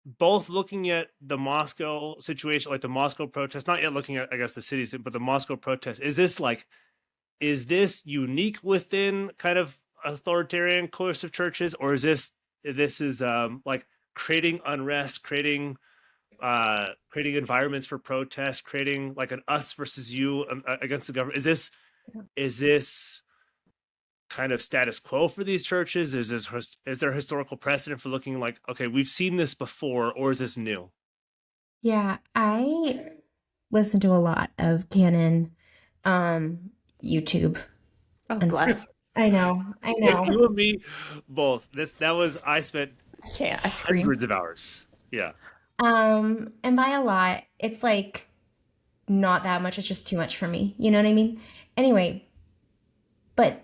both looking at the Moscow situation, like the Moscow protest, not yet looking at, I guess, the cities, but the Moscow protest, is this unique within kind of authoritarian coercive churches, or is this like creating unrest, creating environments for protest, creating like an us versus you against the government? Is this kind of status quo for these churches? Is there historical precedent for looking like, okay, we've seen this before, or is this new? Yeah, I listen to a lot of canon YouTube. Oh, bless. I know. You and me both. I spent I scream. hundreds of hours. Yeah. And by a lot, it's like not that much. It's just too much for me. You know what I mean? Anyway, but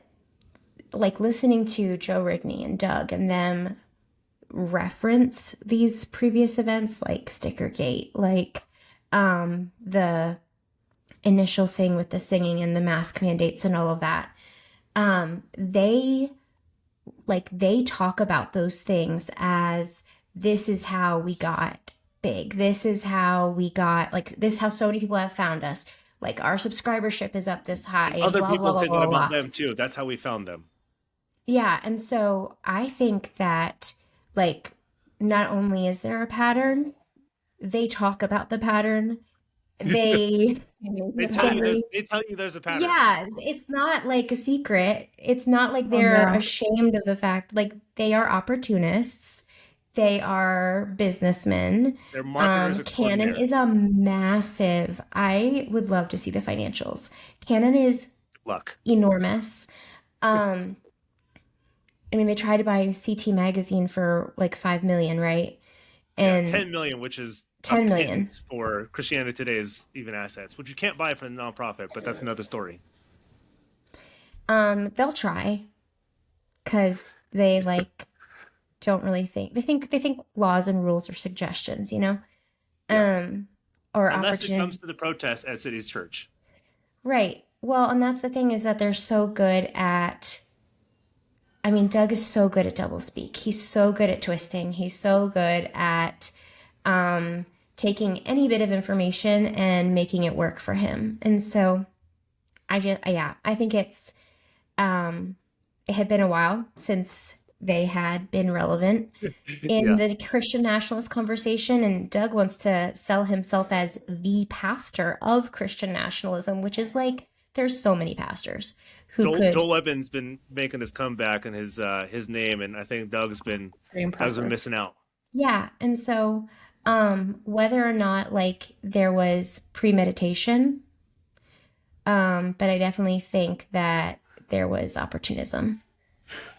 like listening to Joe Rigney and Doug and them reference these previous events like Stickergate, like the initial thing with the singing and the mask mandates and all of that. They talk about those things as, this is how we got big. This is how we got, like, this is how so many people have found us. Like, our subscribership is up this high. Other blah, people blah, say blah, that blah, about blah. them too. That's how we found them. Yeah, and so I think that, like, not only is there a pattern, they talk about the pattern. They tell you there's a pattern. Yeah, it's not like a secret. It's not like they're ashamed of the fact. Like, they are opportunists. They are businessmen. They're marketers. Canon is a massive. I would love to see the financials. Canon is enormous. I mean, they tried to buy CT magazine for like $5 million, right? And 10 million, which is 10 million for Christianity Today's even assets, which you can't buy from a nonprofit, but that's another story. They'll try, because they don't really think they think laws and rules are suggestions, you know, or unless it comes to the protests at City's Church, right? Well, and that's the thing, is that they're so good at. I mean, Doug is so good at doublespeak. He's so good at twisting. He's so good at taking any bit of information and making it work for him. And so I think it's, it had been a while since they had been relevant in the Christian nationalist conversation. And Doug wants to sell himself as the pastor of Christian nationalism, which is like, there's so many pastors. Joel Webbin's been making his comeback in his name, and I think Doug's been missing out. Yeah, and so whether or not like there was premeditation, but I definitely think that there was opportunism.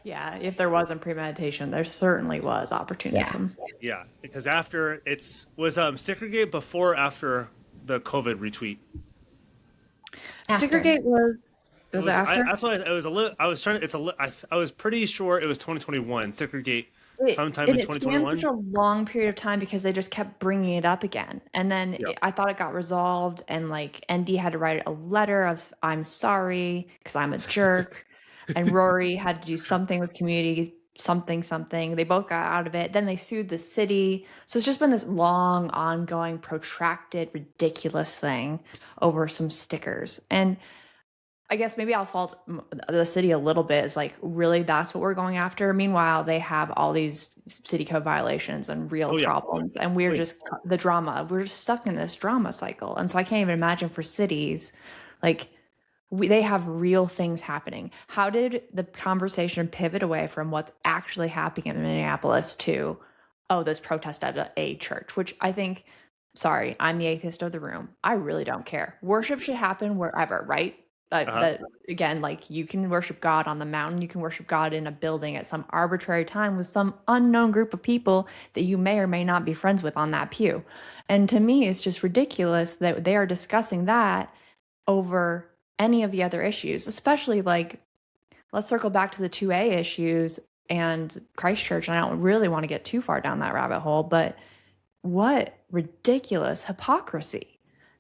Yeah, if there wasn't premeditation, there certainly was opportunism. Yeah, because was Stickergate before or after the COVID retweet? Stickergate was Was it after? That's why it was a little. I was trying. I was pretty sure it was 2021. Stickergate, sometime in It spanned such 2021. a long period of time because they just kept bringing it up again. And then Yep. I thought it got resolved, and like ND had to write a letter of I'm sorry because I'm a jerk, and Rory had to do something with community something. They both got out of it. Then they sued the city. So it's just been this long, ongoing, protracted, ridiculous thing over some stickers. And I guess maybe I'll fault the city a little bit. Is like, really, that's what we're going after. Meanwhile, they have all these city code violations and real problems, and we're just the drama. We're just stuck in this drama cycle, and so I can't even imagine for cities, like they have real things happening. How did the conversation pivot away from what's actually happening in Minneapolis to, oh, this protest at a church? Which I think, sorry, I'm the atheist of the room. I really don't care. Worship should happen wherever, right? That again, like you can worship God on the mountain, you can worship God in a building at some arbitrary time with some unknown group of people that you may or may not be friends with on that pew. And to me, it's just ridiculous that they are discussing that over any of the other issues, especially like, let's circle back to the 2A issues and Christchurch. And I don't really want to get too far down that rabbit hole, but what ridiculous hypocrisy.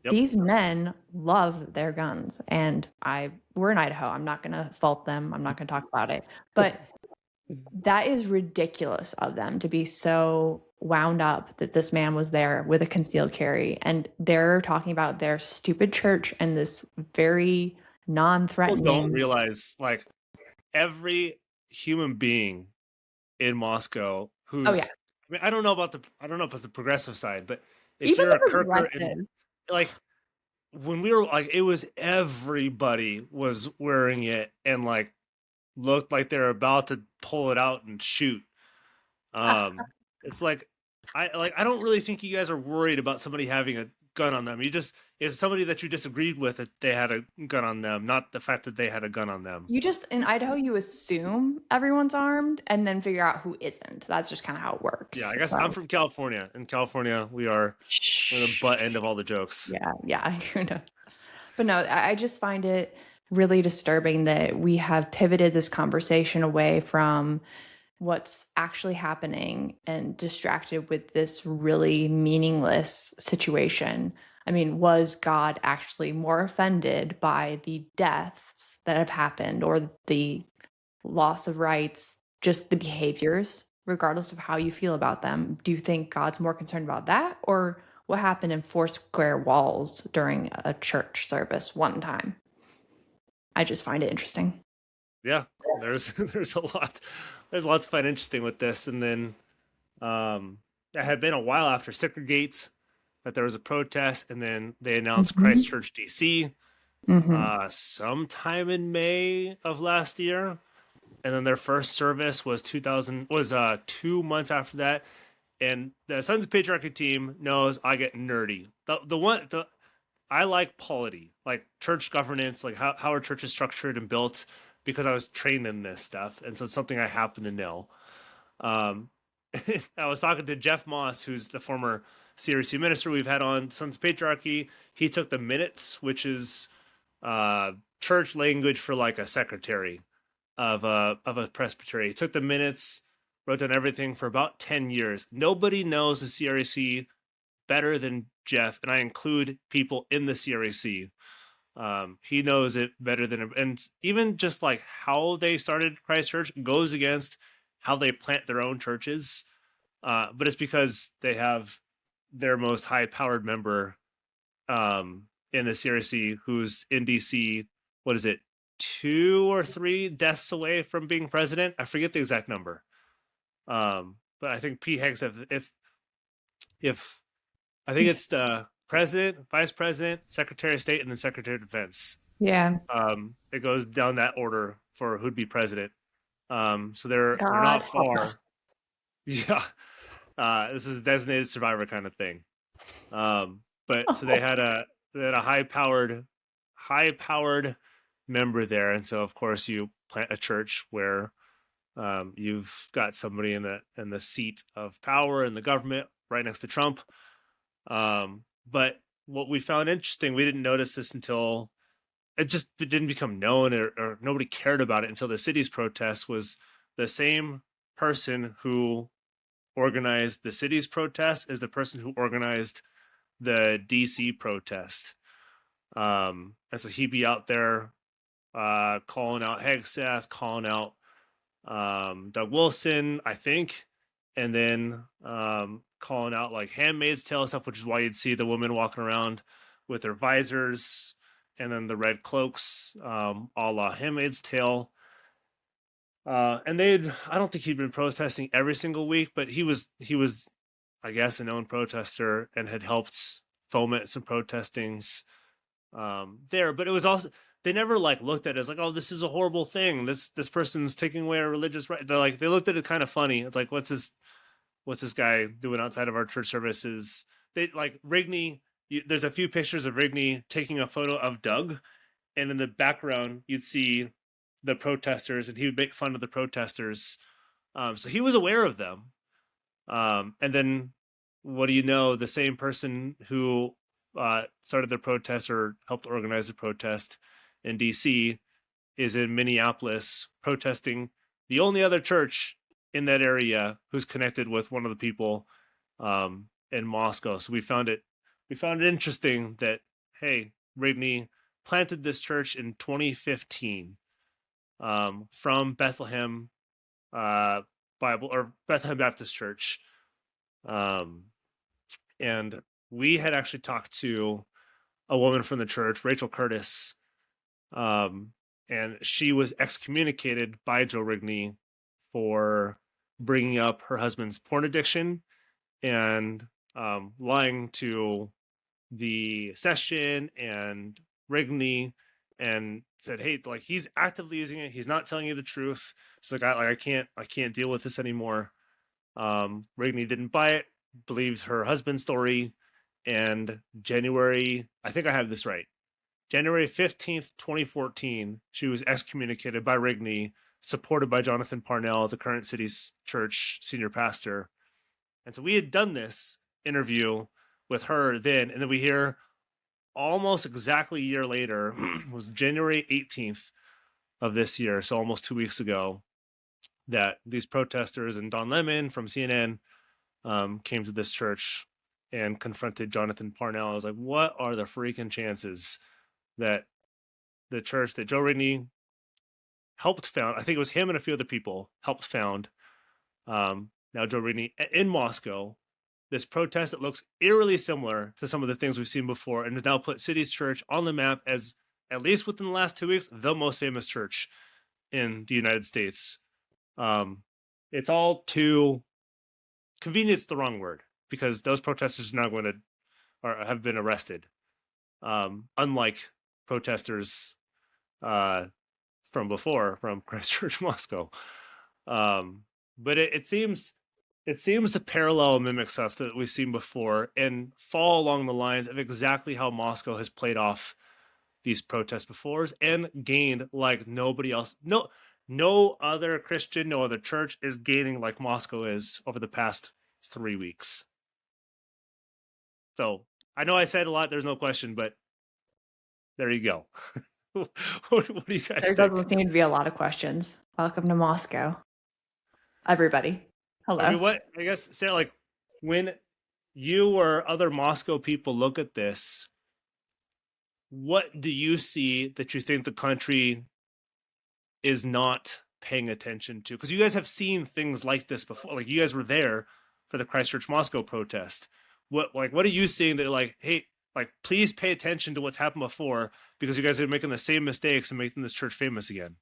Yep. These men love their guns, and we're in Idaho. I'm not going to fault them. I'm not going to talk about it, but that is ridiculous of them to be so wound up that this man was there with a concealed carry, and they're talking about their stupid church and this very non-threatening. People don't realize, like, every human being in Moscow who's, I mean, I don't know about the progressive side, but if even you're a Kirker, like when we were like, it was everybody was wearing it and like looked like they're about to pull it out and shoot. It's like I don't really think you guys are worried about somebody having a gun on them. It's somebody that you disagreed with that they had a gun on them, not the fact that they had a gun on them. You just, in Idaho, you assume everyone's armed and then figure out who isn't. That's just kind of how it works. Yeah, I guess I'm from California. In California, we're the butt end of all the jokes. Yeah. But no, I just find it really disturbing that we have pivoted this conversation away from what's actually happening and distracted with this really meaningless situation. I mean, was God actually more offended by the deaths that have happened or the loss of rights, just the behaviors, regardless of how you feel about them? Do you think God's more concerned about that, or what happened in Foursquare walls during a church service one time? I just find it interesting. Yeah, there's a lot to find interesting with this. And then it had been a while after Stickergate that there was a protest, and then they announced Christchurch D.C. Sometime in May of last year, and then their first service was 2 months after that. And the Sons of Patriarchy team knows I get nerdy. I like polity, like church governance, like how our church is structured and built, because I was trained in this stuff, and so it's something I happen to know. I was talking to Jeff Moss, who's the former CREC minister we've had on Sons of Patriarchy. He took the minutes, which is church language for like a secretary of a presbytery. He took the minutes, wrote down everything for about 10 years. Nobody knows the CREC better than Jeff, and I include people in the CREC. He knows it better than, and even just like how they started Christchurch goes against how they plant their own churches. But it's because they have their most high-powered member in the CREC, who's in DC. What is it? 2 or 3 deaths away from being president. I forget the exact number. But I think P. Hegseth, if I think it's the president, vice president, secretary of state, and then secretary of defense. Yeah. It goes down that order for who'd be president. So they're not far. Yeah. This is designated survivor kind of thing. But so they had a high-powered member there, and so of course you plant a church where you've got somebody in the seat of power in the government right next to Trump. But what we found interesting, we didn't notice this until it didn't become known, or nobody cared about it until the city's protest, was the same person who organized the city's protest as the person who organized the DC protest. And so he'd be out there calling out Hegseth, calling out Doug Wilson, I think, and then calling out like Handmaid's Tale stuff, which is why you'd see the women walking around with their visors and then the red cloaks, a la Handmaid's Tale. And I don't think he'd been protesting every single week, but he was, I guess, a known protester and had helped foment some protestings there. But it was also, they never like looked at it as like, oh, this is a horrible thing. This person's taking away our religious right. They looked at it kind of funny. It's like, what's this guy doing outside of our church services? They like Rigney. There's a few pictures of Rigney taking a photo of Doug, and in the background you'd see the protesters, and he would make fun of the protesters. So he was aware of them. And then, what do you know? The same person who started the protest or helped organize the protest in DC is in Minneapolis protesting the only other church in that area who's connected with one of the people in Moscow. So we found it interesting that, hey, Rigney planted this church in 2015 from Bethlehem Bible or Bethlehem Baptist Church. And we had actually talked to a woman from the church, Rachel Curtis, and she was excommunicated by Joe Rigney for bringing up her husband's porn addiction and lying to the session and Rigney, and said, hey, like, he's actively using it. He's not telling you the truth. She's like, I can't deal with this anymore. Rigney didn't buy it, believes her husband's story. And January, I think I have this right, January 15th, 2014, she was excommunicated by Rigney, supported by Jonathan Parnell, the current city's church senior pastor. And so we had done this interview with her then, and then we hear almost exactly a year later, was January 18th of this year, so almost 2 weeks ago, that these protesters and Don Lemon from CNN came to this church and confronted Jonathan Parnell. I was like, what are the freaking chances that the church that Joe Rigney helped found, I think it was him and a few other people, helped found, now Joe Rigney, in Moscow, this protest that looks eerily similar to some of the things we've seen before, and has now put City's Church on the map as, at least within the last 2 weeks, the most famous church in the United States. It's all too convenient. It's the wrong word, because those protesters are now going to, or have been arrested. Unlike protesters from before, from Christchurch, Moscow. But it seems to parallel and mimic stuff that we've seen before and fall along the lines of exactly how Moscow has played off these protests before and gained like nobody else. No other Christian, no other church is gaining like Moscow is over the past 3 weeks. So I know I said a lot, there's no question, but there you go. What do you guys think? There doesn't seem to be a lot of questions. Welcome to Moscow, everybody. Hello. I mean, I guess, Sarah, like, when you or other Moscow people look at this, what do you see that you think the country is not paying attention to? Because you guys have seen things like this before. Like, you guys were there for the Christchurch Moscow protest. What are you seeing that, like, hey, like, please pay attention to what's happened before, because you guys are making the same mistakes and making this church famous again?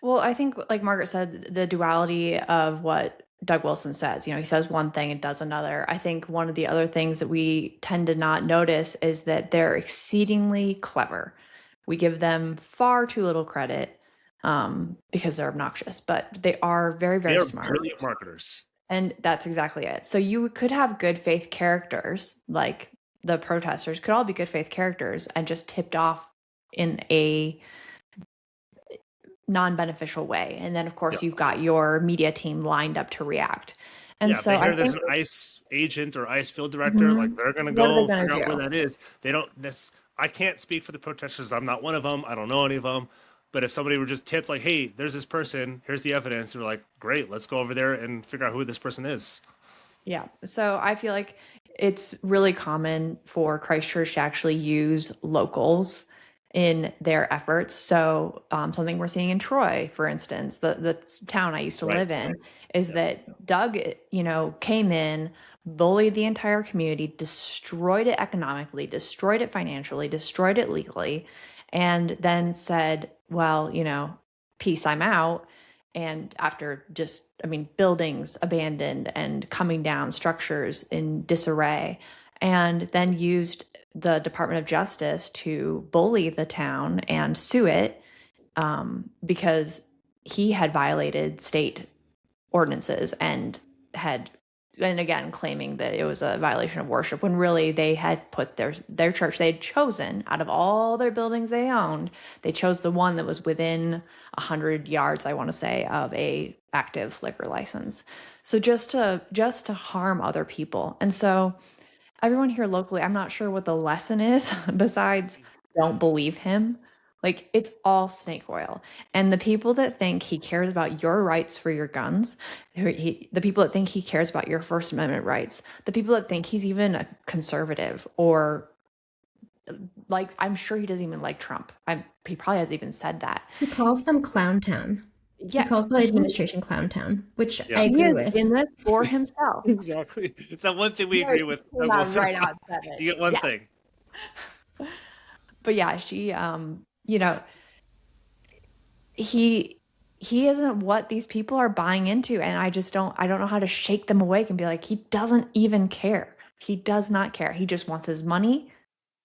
Well, I think, like Margaret said, the duality of what Doug Wilson says, he says one thing and does another. I think one of the other things that we tend to not notice is that they're exceedingly clever. We give them far too little credit because they're obnoxious, but they are very, very smart. Brilliant marketers. And that's exactly it. So you could have good faith characters, like the protesters could all be good faith characters and just tipped off in a non-beneficial way. And then, of course, you've got your media team lined up to react. And Yeah, if so they I hear there's think, an ICE agent or ICE field director, like Mhm. they're gonna What are they go going figure to out where do? that is. They don't. I can't speak for the protesters. I'm not one of them. I don't know any of them. But if somebody were just tipped, like, "Hey, there's this person. Here's the evidence," we're like, "Great, let's go over there and figure out who this person is." Yeah. So I feel like it's really common for Christchurch to actually use locals in their efforts. So something we're seeing in Troy, for instance, the town I used to Right. live in, is Yeah. that Doug, came in, bullied the entire community, destroyed it economically, destroyed it financially, destroyed it legally, and then said, well, peace, I'm out. And after just, buildings abandoned and coming down, structures in disarray, and then used the Department of Justice to bully the town and sue it because he had violated state ordinances and again claiming that it was a violation of worship when really they had put their church, they had chosen out of all their buildings they owned, they chose the one that was within 100 yards, I want to say, of a active liquor license. So just to harm other people. And so everyone here locally, I'm not sure what the lesson is besides don't believe him. Like, it's all snake oil. And the people that think he cares about your rights for your guns, the people that think he cares about your First Amendment rights, the people that think he's even a conservative or like, I'm sure he doesn't even like Trump. He probably has even said that. He calls them Clown Town. He Yeah, calls the administration Clown Town, which Yeah. I he agree is with. in this for himself. Exactly. It's that one thing we Yeah, agree with. he That came we'll out right out and said it. You get one Yeah. thing. But yeah, she he isn't what these people are buying into, and I don't know how to shake them awake and be like, he doesn't even care. He does not care. He just wants his money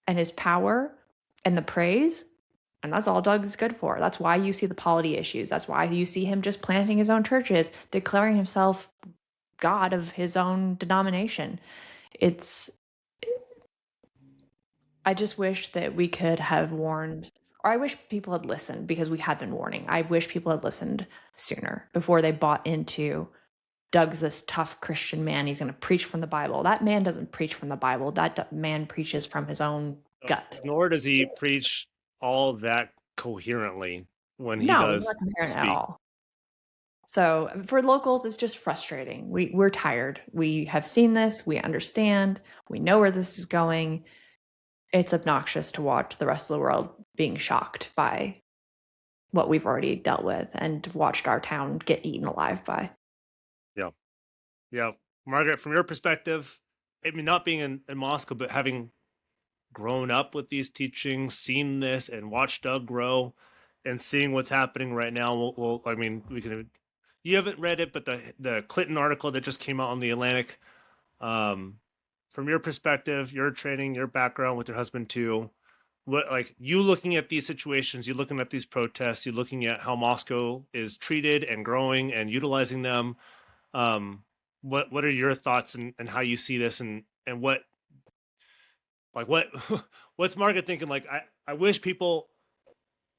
and his power and the praise, and that's all Doug is good for. That's why you see the polity issues. That's why you see him just planting his own churches, declaring himself God of his own denomination. I just wish that we could have warned, or I wish people had listened, because we had been warning. I wish people had listened sooner before they bought into Doug's this tough Christian man. He's going to preach from the Bible. That man doesn't preach from the Bible. That man preaches from his own gut. Nor does he preach all that coherently when he No, he's does not comparing at speak. all. So for locals, it's just frustrating. We're tired. We have seen this. We understand. We know where this is going. It's obnoxious to watch the rest of the world being shocked by what we've already dealt with and watched our town get eaten alive by. Yeah. Yeah. Margaret, from your perspective, not being in Moscow, but having grown up with these teachings, seen this and watched Doug grow and seeing what's happening right now. We can, you haven't read it, but the Clinton article that just came out on the Atlantic, from your perspective, your training, your background with your husband too, you looking at these situations, you looking at these protests, you looking at how Moscow is treated and growing and utilizing them. What are your thoughts and how you see this and what what's Margaret thinking? Like, I wish people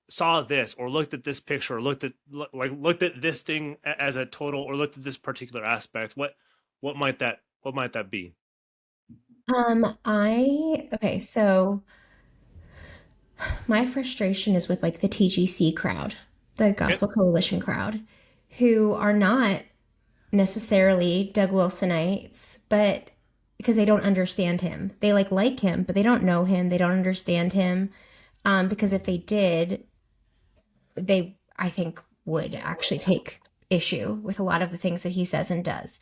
saw this or looked at this picture or looked at this thing as a total or looked at this particular aspect. What might that be? Okay, so my frustration is with like the TGC crowd, the Gospel Coalition crowd, who are not necessarily Doug Wilsonites, but because they don't understand him. They like him, but they don't know him. They don't understand him. Because if they did, they, I think, would actually take issue with a lot of the things that he says and does.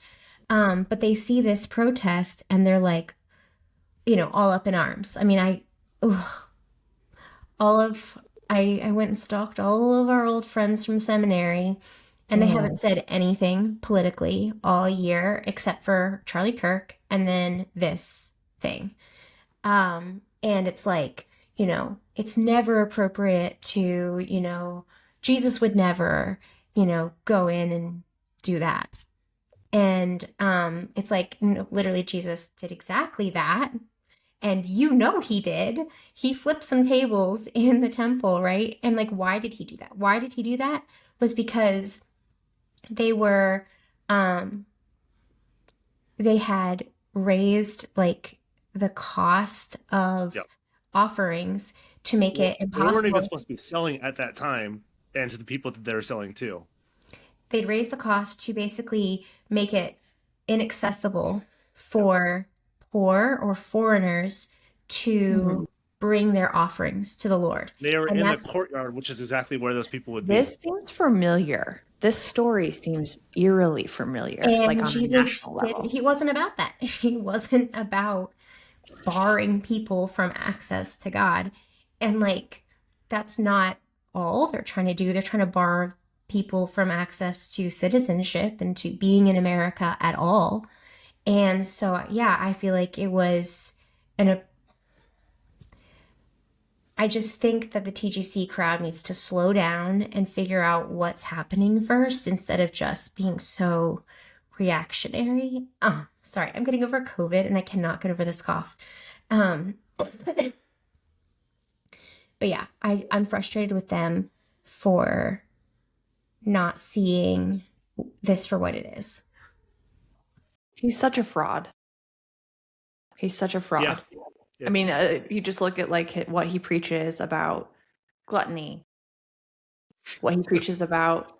But they see this protest and they're like, all up in arms. I mean, I went and stalked all of our old friends from seminary, and they haven't said anything politically all year except for Charlie Kirk and then this thing. And it's like, it's never appropriate to, Jesus would never, go in and do that. And it's like, literally Jesus did exactly that. And he did. He flipped some tables in the temple, right? And like, why did he do that? Why did he do that? Was because they were they had raised like the cost of Yep. offerings to make it They weren't even impossible. supposed to be selling at that time, and to the people that they were selling to. They'd raise the cost to basically make it inaccessible Yep. for poor or foreigners to bring their offerings to the Lord. They were And in the that's courtyard, which is exactly where those people would be. This seems familiar. This story seems eerily familiar, like and on a Jesus national level. he wasn't about that. He wasn't about barring people from access to God. And like that's not all they're trying to do. They're trying to bar people from access to citizenship and to being in America at all. And so yeah, I feel like it was I just think that the TGC crowd needs to slow down and figure out what's happening first instead of just being so reactionary. Oh, sorry, I'm getting over COVID and I cannot get over this cough. But yeah, I'm frustrated with them for not seeing this for what it is. He's such a fraud. He's such a fraud. Yeah. I mean, you just look at like what he preaches about gluttony, what he preaches about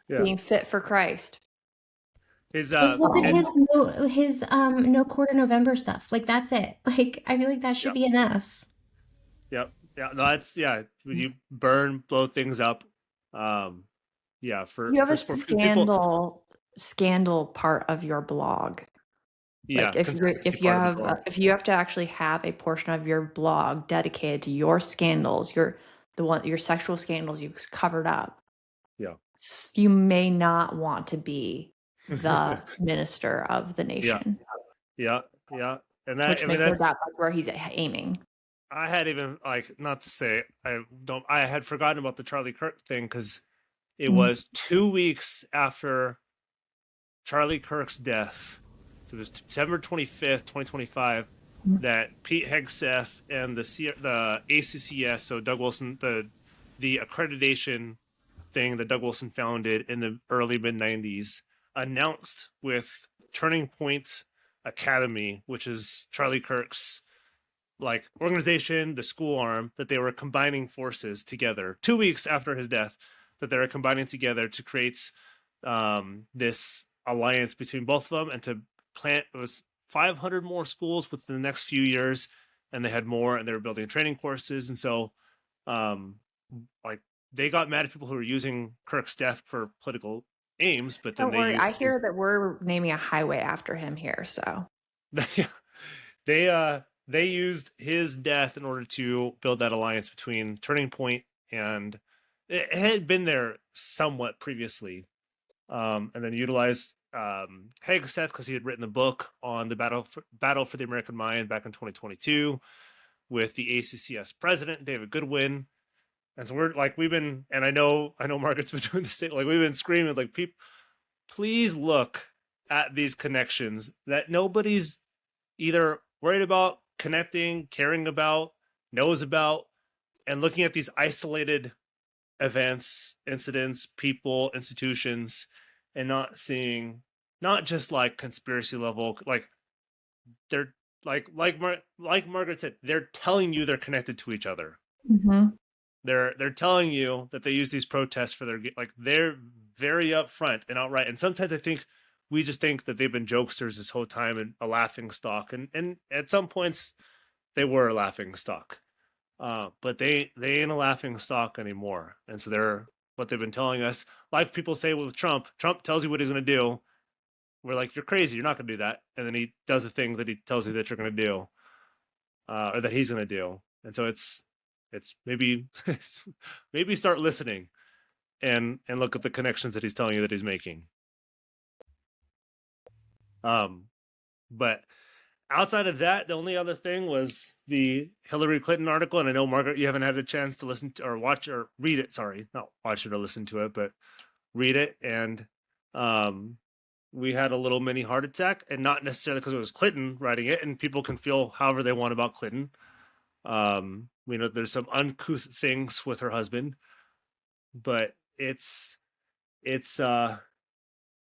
being fit for Christ. Just look at his no quarter November stuff. Like that's it. Like I feel like that should be enough. Yep. Yeah. No, that's when you burn, blow things up. Yeah. You have a scandal part of your blog. Yeah. Like if you have to actually have a portion of your blog dedicated to your scandals, your sexual scandals you covered up. Yeah. You may not want to be the minister of the nation. Yeah. And that, which makes that's where he's aiming. I had even not to say I had forgotten about the Charlie Kirk thing because it was 2 weeks after Charlie Kirk's death. So it was December 25th, 2025, that Pete Hegseth and the ACCS, so Doug Wilson, the accreditation thing that Doug Wilson founded in the early mid-90s, announced with Turning Point Academy, which is Charlie Kirk's organization, the school arm, that they were combining forces together 2 weeks after his death, that they were combining together to create this alliance between both of them and to plant, it was 500 more schools within the next few years, and they had more, and they were building training courses. And so they got mad at people who were using Kirk's death for political aims, but then I hear that we're naming a highway after him here, so they used his death in order to build that alliance between Turning Point, and it had been there somewhat previously, and then utilized Hegseth because he had written the book on the battle for the American mind back in 2022 with the ACCS president David Goodwin. And so we've been, and I know Margaret's been doing the same, we've been screaming people, please look at these connections that nobody's either worried about, connecting, caring about, knows about, and looking at these isolated events, incidents, people, institutions, and not seeing, not just conspiracy level, they're like Margaret said, they're telling you they're connected to each other. They're telling you that they use these protests for they're very upfront and outright. And sometimes I think we just think that they've been jokesters this whole time and a laughing stock. And at some points they were a laughing stock. But they ain't a laughing stock anymore. And so what they've been telling us, like people say with Trump tells you what he's going to do. We're like, you're crazy. You're not going to do that. And then he does the thing that he tells you that you're going to do, or that he's going to do. And so it's maybe start listening and look at the connections that he's telling you that he's making. But outside of that, the only other thing was the Hillary Clinton article. And I know, Margaret, you haven't had a chance to listen to or watch or read it. Sorry, not watch it or listen to it, but read it. And we had a little mini heart attack, and not necessarily because it was Clinton writing it, and people can feel however they want about Clinton. We know there's some uncouth things with her husband, but it's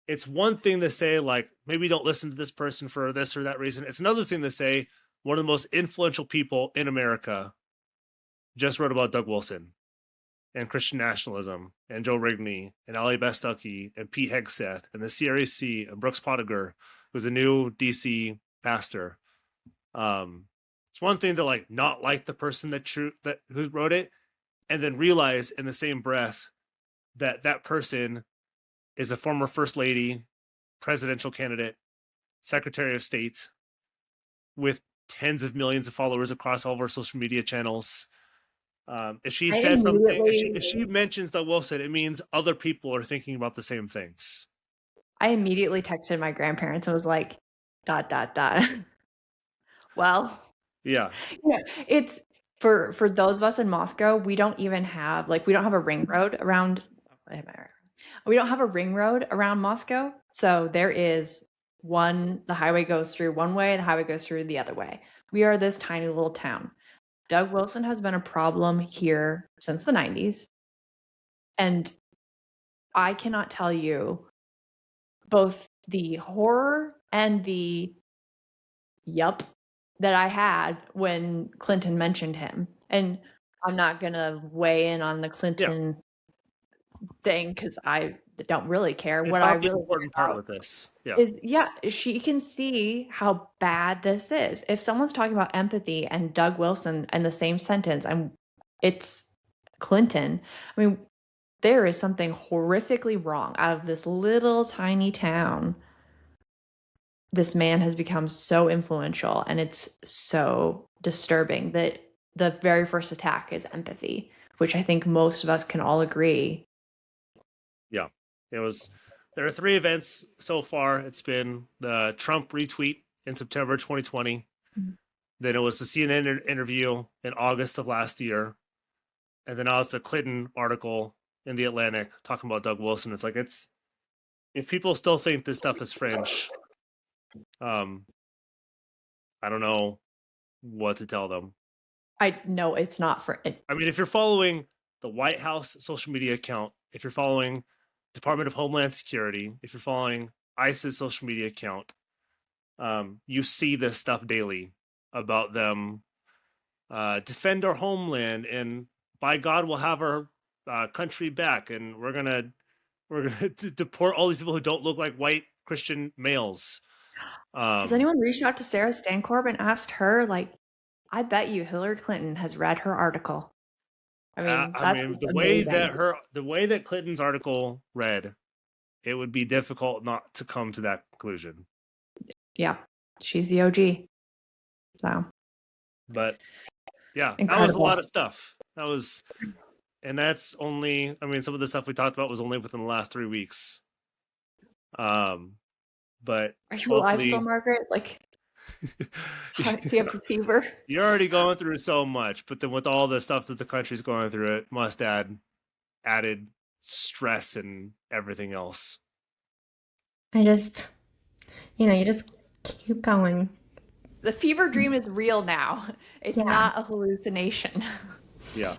it's one thing to say, like, maybe don't listen to this person for this or that reason. It's another thing to say one of the most influential people in America just wrote about Doug Wilson and Christian nationalism and Joe Rigney and Allie, Beth, Stuckey and Pete Hegseth and the CREC and Brooks Pottinger, who's a new DC pastor. It's one thing to like not like the person who wrote it, and then realize in the same breath that that person is a former first lady, presidential candidate, secretary of state, with tens of millions of followers across all of our social media channels. If she says something, if she mentions Doug Wilson, it means other people are thinking about the same things. I immediately texted my grandparents and was like, ... Well, yeah, it's for those of us in Moscow, we don't even have we don't have a ring road around. We don't have a ring road around Moscow, so there is the highway goes through one way, the highway goes through the other way. We are this tiny little town. Doug Wilson has been a problem here since the 90s. And I cannot tell you both the horror and the yup that I had when Clinton mentioned him. And I'm not going to weigh in on the Clinton thing because I don't really care. It's what not I the really important part with this. Is she can see how bad this is. If someone's talking about empathy and Doug Wilson in the same sentence, and it's Clinton, I mean, there is something horrifically wrong. Out of this little tiny town, this man has become so influential, and it's so disturbing that the very first attack is empathy, which I think most of us can all agree. Yeah, there are 3 events so far. It's been the Trump retweet in September 2020. Mm-hmm. Then it was the CNN interview in August of last year. And then now it's the Clinton article in The Atlantic talking about Doug Wilson. It's like, if people still think this stuff is fringe, I don't know what to tell them. I know it's not for it. I mean, if you're following the White House social media account, if you're following Department of Homeland Security, if you're following ICE's social media account, you see this stuff daily about them defend our homeland, and by God, we'll have our country back, and we're gonna deport all these people who don't look like white Christian males. Has anyone reached out to Sarah Stancorb and asked her, I bet you Hillary Clinton has read her article? I mean, the way that Clinton's article read, it would be difficult not to come to that conclusion. Yeah, she's the OG. So, but yeah, incredible. That was a lot of stuff. And that's only. I mean, some of the stuff we talked about was only within the last 3 weeks. But are you alive still, Margaret? Do you have a fever? You're already going through so much, but then with all the stuff that the country's going through, it must add added stress and everything else. You just keep going. The fever dream is real now. It's not a hallucination. Yeah.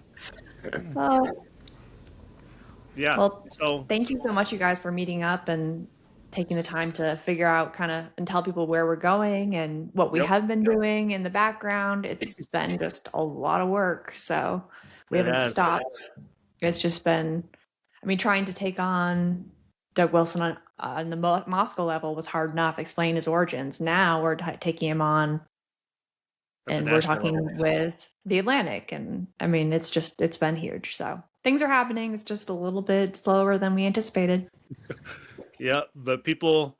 Yeah. Well, so thank you so much, you guys, for meeting up and taking the time to figure out and tell people where we're going and what we have been doing in the background. It's been just a lot of work. So we haven't stopped. It's just been, trying to take on Doug Wilson on the Moscow level was hard enough, explain his origins. Now we're taking him on and we're talking with The Atlantic. And it's been huge. So things are happening. It's just a little bit slower than we anticipated. Yeah, but people,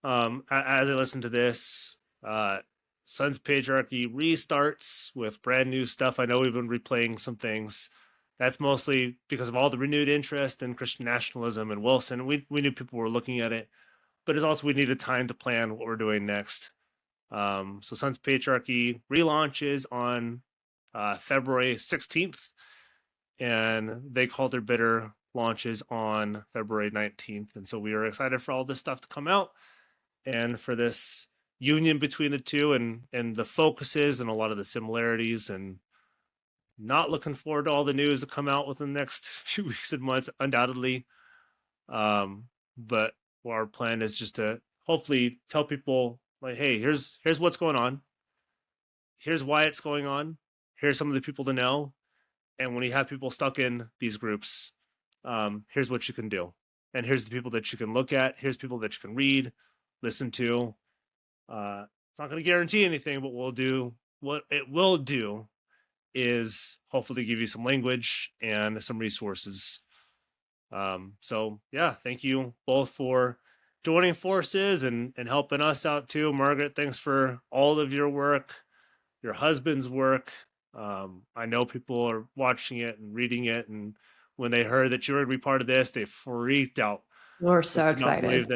as I listen to this, Sons of Patriarchy restarts with brand new stuff. I know we've been replaying some things. That's mostly because of all the renewed interest in Christian nationalism and Wilson. We knew people were looking at it, but it's also we needed time to plan what we're doing next. So Sons of Patriarchy relaunches on February 16th, and they called their bidder launches on February 19th. And so we are excited for all this stuff to come out and for this union between the two and the focuses and a lot of the similarities, and not looking forward to all the news to come out within the next few weeks and months, undoubtedly. But our plan is just to hopefully tell people like, hey, here's what's going on. Here's why it's going on. Here's some of the people to know. And when you have people stuck in these groups, here's what you can do. And here's the people that you can look at. Here's people that you can read, listen to. It's not going to guarantee anything, but what it will do is hopefully give you some language and some resources. So yeah, thank you both for joining forces and helping us out too. Margaret, thanks for all of your work, your husband's work. I know people are watching it and reading it, and when they heard that you were going to be part of this, they freaked out. We're so excited.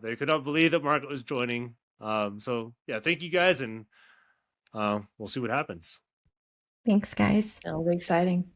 They could not believe that Margaret was joining. So yeah, thank you guys, and we'll see what happens. Thanks, guys. It'll be exciting.